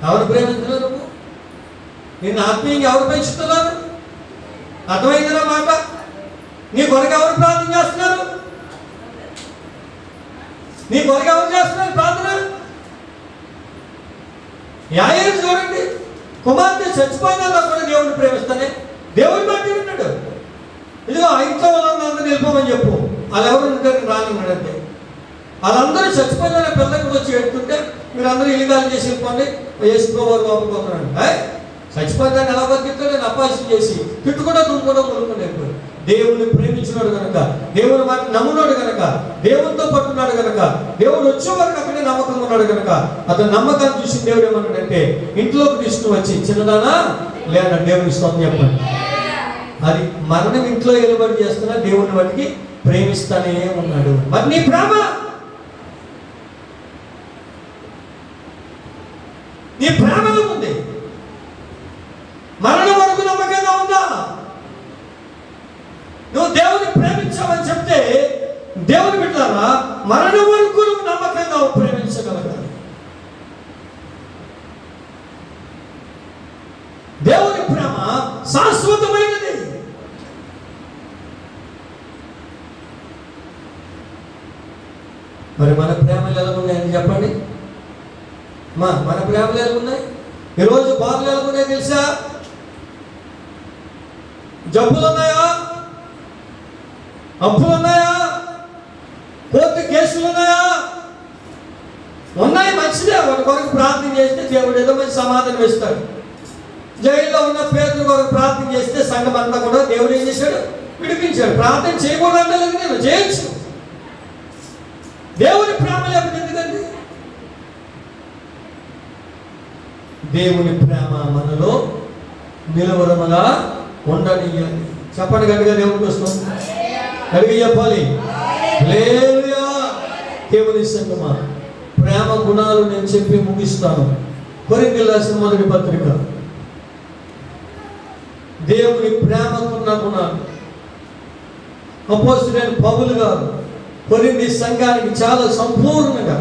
ఎవరు ప్రేమించలేదు నువ్వు? నిన్ను ఆత్మీయంగా ఎవరు పెంచుతున్నారు? అర్థమైందిరా మాట? నీ కొరకు ఎవరు ప్రార్థన చేస్తున్నారు? నీ కొరకు ఎవరు చేస్తున్నారు ప్రార్థన? యాయేలు చూడండి, కుమార్తె చచ్చిపోయినా కూడా దేవుడిని ప్రేమిస్తానే, దేవుడిని బట్టి ఉన్నాడు. ఇదిగో ఇంట్లో వాళ్ళందరూ నిలిపోమని చెప్పు, వాళ్ళు ఎవరు ఉంటారు రానిన్నాడంటే, వాళ్ళందరూ చచ్చిపోయిన పిల్లలకి వచ్చి పెడుతుంటే మీరందరూ ఇల్లుగాలు చేసి వెళ్ళిపోండి, వేసుకోవారు లోపలిపోతున్నాడు. చచ్చిపోయిన ఎలా బతికిస్తాడు? నేను అపాసం చేసి తిట్టుకుండా తుమ్ముకోవడం కొనుక్కునేప్పుడు దేవుని ప్రేమించినాడు కనుక, దేవుని మాట నమ్మున్నాడు కనుక, దేవునితో పట్టున్నాడు కనుక, దేవుడు వచ్చే వరకు అక్కడే నమ్మకం ఉన్నాడు కనుక, అతను నమ్మకాన్ని చూసి దేవుడు ఏమన్నాడంటే, ఇంట్లోకి తీసుకుని వచ్చి చిన్నదానా లేదా దేవుని స్తోత్రం చెప్పండి. అది మరణం ఇంట్లో ఎలుబడి చేస్తున్నా దేవుని వాటికి ప్రేమిస్తానే ఉన్నాడు. మరి నీ ప్రేమ, నీ ప్రేమలో ఉంది. మరణం వరకు నమ్మకంగా ఉందా? నువ్వు దేవుని ప్రేమించావని చెప్తే దేవుని బిడ్డలారా, మరణం వరకు నువ్వు నమ్మకంగా ప్రేమించగలగాలి. దేవుని ప్రేమ శాశ్వతమైనది. మరి మన ప్రేమలు ఎలా ఉన్నాయని చెప్పండి. మన ప్రేమలు ఎలా ఉన్నాయి? ఈరోజు బాధలు ఎలా ఉన్నాయి తెలుసా? జబ్బులు ఉన్నాయా? అప్పులు ఉన్నాయా? కోర్టు కేసులు ఉన్నాయా? ఉన్నాయి, మంచిదే. వాటి కొరకు ప్రార్థన చేస్తే దేవుడు ఏదో మంచి సమాధానం ఇస్తాడు. జైల్లో ఉన్న పేదల కొరకు ప్రార్థన చేస్తే సంఘం అంతా కూడా దేవుడు ఏం చేశాడు? విడిపించాడు. ప్రార్థన చేయకూడదు అంటే నేను చేయొచ్చు. దేవుని ప్రేమ లేకపోతే ఎందుకండి? దేవుని ప్రేమ మనలో నిలవరముగా ఉండనియాలి. చెప్పండి గట్టిగా, దేవుని కోసం గట్టిగా చెప్పాలి. హల్లెలూయా. దేవుని సంగమా, ప్రేమ గుణాలు నేను చెప్పి ముగిస్తాను. కొరింథీయులకు రాసిన మొదటి పత్రిక, దేవుని ప్రేమకున్న గుణాలు. అపోస్తలుడైన పౌలు గారు కొరింథీ సంఘానికి చాలా సంపూర్ణంగా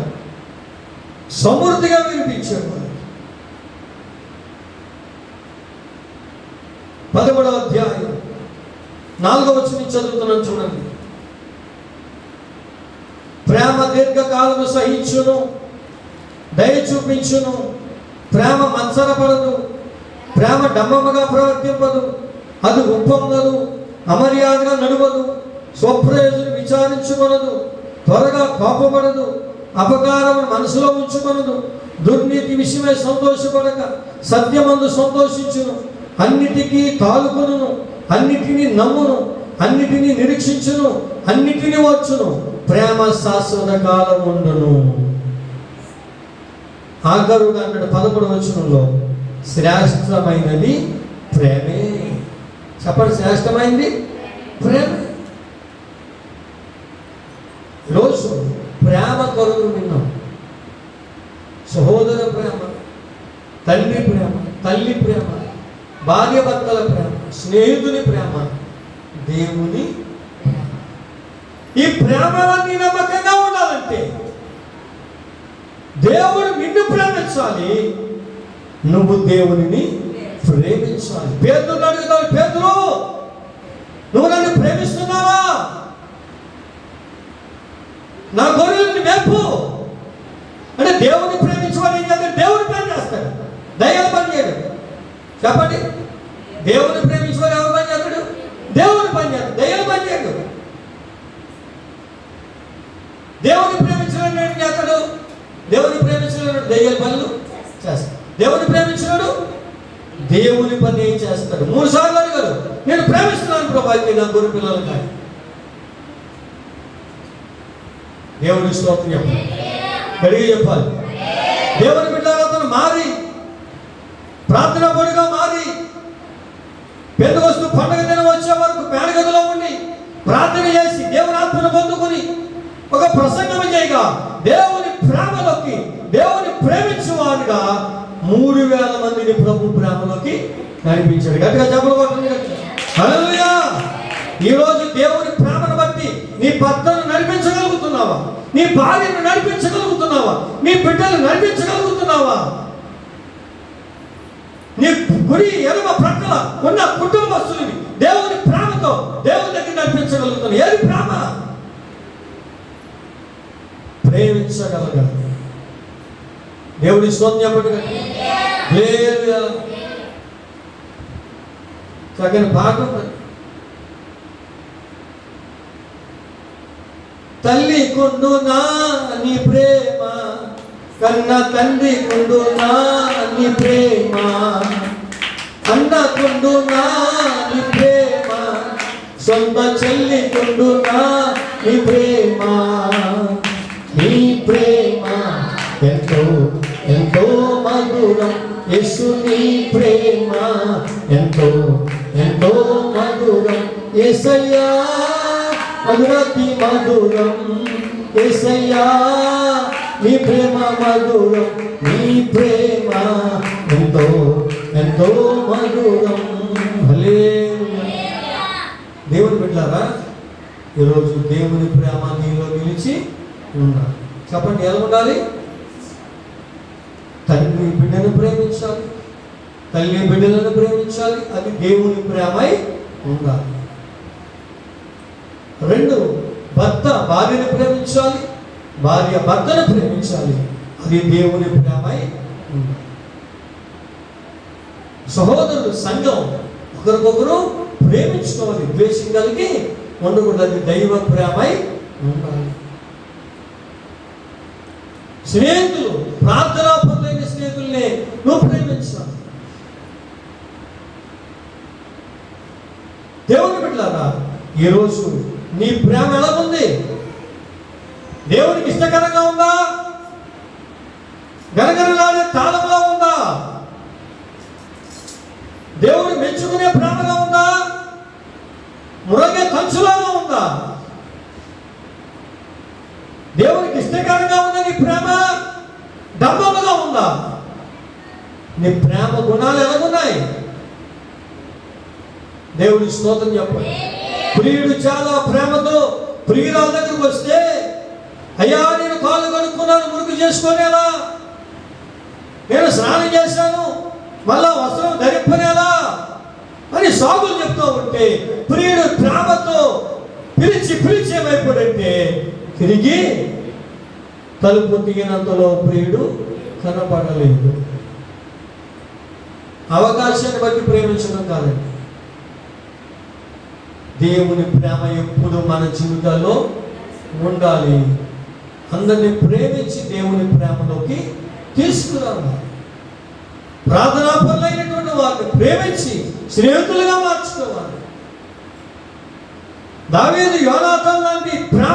సమృద్ధిగా వినిపించాడు. 11వ అధ్యాయం 4వ వచనం చదువుతున్నాను చూడండి. ప్రేమ దీర్ఘకాలము సహించును, దయ చూపించును, ప్రేమ మత్సరపడదు, ప్రేమ డంబముగా ప్రవర్తింపదు, అది ఉప్పొంగదు, అమర్యాదగా నడువదు, స్వప్రయోజనం విచారించుకొనదు, త్వరగా కోపపడదు, అపకారమును మనసులో ఉంచుకొనదు, దుర్నీతి విషయమై సంతోషపడక సత్యమందు సంతోషించును, అన్నిటికీ తాలుకొనును, అన్నిటినీ నమ్మును, అన్నిటినీ నిరీక్షించును, అన్నిటినీ వచ్చును, ప్రేమ శాశ్వత కాలం ఉండును. ఆఖరుగా అన్నాడు 11వ వచనంలో, శ్రేష్టమైనది ప్రేమే. చెప్పండి, శ్రేష్టమైనది ప్రేమే. ఈరోజు ప్రేమ కొరకు విన్నాం. సహోదర ప్రేమ, తండ్రి ప్రేమ, తల్లి ప్రేమ, భార్య భర్తల ప్రేమ, స్నేహితుని ప్రేమ, దేవుని ప్రేమ. ఈ ప్రేమలన్నీ నమ్మకంగా ఉండాలంటే దేవుడు నిన్ను ప్రేమించాలి, నువ్వు దేవునిని ప్రేమించాలి. పేతురు అడుగుతావు, పేతురు నువ్వు నన్ను ప్రేమిస్తున్నావా? నా గొర్రెలను మేపు అంటే దేవుని ప్రేమించమని ఏం చేస్తాడు? దేవుని పని చేస్తాడు, దయ్యాల పని చేయడు. చెప్పండి, దేవుని ప్రేమించమని ఎవరు పని చేస్తాడు? దేవుని పని చేస్తాడు, దయ్యాల పని చేయడు. దేవుని ప్రేమించడం ఏం చేస్తాడు? దేవుని ప్రేమించడం దయ్యాల పనులు చేస్తాడు. దేవుని ప్రేమించినాడు దేవుని పని ఏం చేస్తాడు? 3 సార్లు అడిగాడు, నేను ప్రేమిస్తున్నాను ప్రభా, అయితే నా గొర్రె పిల్లలు కానీ. దేవుని స్తోత్రం చెప్పాలి, కడిగి చెప్పాలి. దేవుని బిడ్డలతో మారి, ప్రార్థనా పరుగా మారి, మందిని ప్రభు ప్రేమలోకి నడిపించాడు. గట్టిగా చెప్పబడుతుంది. హల్లెలూయా. ఈరోజు దేవుని ప్రేమను బట్టి నీ భర్తను నడిపించగలుగుతున్నావా? నీ భార్యను నడిపించగలుగుతున్నావా? నీ బిడ్డలు నడిపించగలుగుతున్నావా? నీ గుడి ఎడమ ప్రక్కల ఉన్న కుటుంబస్తులని దేవుని ప్రేమతో దేవుని దగ్గర నడిపించగలుగుతున్నావు. ఏది ప్రేమ? ప్రేమించగలగాలి. దేవుడి స్తోత్రం. హల్లెలూయా. చక్కని భాగం. తల్లి కొండునా నీ ప్రేమ, కన్న తండ్రి కొండునా నీ ప్రేమ, అన్న కొండునా నీ ప్రేమ, సొంత చెల్లి కొండునా నీ ప్రేమ. నీ ప్రేమ ఎంతో ఎంతో మధురం. యేసు నీ ప్రేమ ఎంతో ఎంతో మధురం. యేసయ్యా మధురతి మధురం. యేసయ్యా నీ ప్రేమ మధురం. నీ ప్రేమ ఎంతో ఎంతో మధురం. హల్లెలూయా. దేవుని బిడ్డలారా, ఈరోజు దేవుని ప్రేమ నీలో నిలిచి ఉండాలి. చెప్పండి, ఎలా ఉండాలి? తండ్రి బిడ్డను ప్రేమించాలి, తల్లి బిడ్డలను ప్రేమించాలి. అది దేవుని ప్రేమై ఉండాలి. 2, భర్త భార్యను ప్రేమించాలి, భార్య భర్తను ప్రేమించాలి. అది దేవుని ప్రేమై ఉండాలి. సహోదరులు సంఘం ఒకరికొకరు ప్రేమించుకోవాలి. ద్వేషం కలిగి ఉండకూడదు. అది దైవ ప్రేమై ఉండాలి. స్నేహితులు, ప్రార్థనాపరులైన స్నేహితుల్ని నువ్వు ప్రేమించాలి. దేవుని బిడ్డలారా, ఈరోజు నీ ప్రేమ ఎలా ఉంది? దేవునికి ఇష్టకరంగా ఉందా? గరగరలాడే తాళంలో ఉందా? దేవుని మెచ్చుకునే ప్రేమగా ఉందా? మురగే కంచులాగా ఉందా? దేవునికి ఇష్టకరంగా ఉందా నీ ప్రేమ? డంబముగా ఉందా? నీ ప్రేమ గుణాలు ఎలాగున్నాయి? దేవుని స్తోత్రం చెప్పండి. ప్రియుడు చాలా ప్రేమతో ప్రియురాల దగ్గరకు వస్తే, అయ్యా నేను కాళ్ళు కడుక్కున్నాను, మురుగు చేసుకునేలా, నేను స్నానం చేశాను, మళ్ళా వస్త్రం ధరింపనేలా అని సాగులు చెప్తూ ఉంటే, ప్రియుడు ప్రేమతో పిలిచి ఏమైపోడంటే, తిరిగి తలుపు తీయనంతలో ప్రియుడు కనపడలేదు. అవకాశాన్ని బట్టి ప్రేమించడం కాదండి. దేవుని ప్రేమ ఎప్పుడు మన జీవితాల్లో ఉండాలి. అందరినీ ప్రేమించి దేవుని ప్రేమలోకి తీసుకురావాలి. ప్రార్థనాపరులైనటువంటి వారిని ప్రేమించి స్నేహితులుగా మార్చుకోవాలి. దావీదు యోనాతాను లాంటి ప్రేమ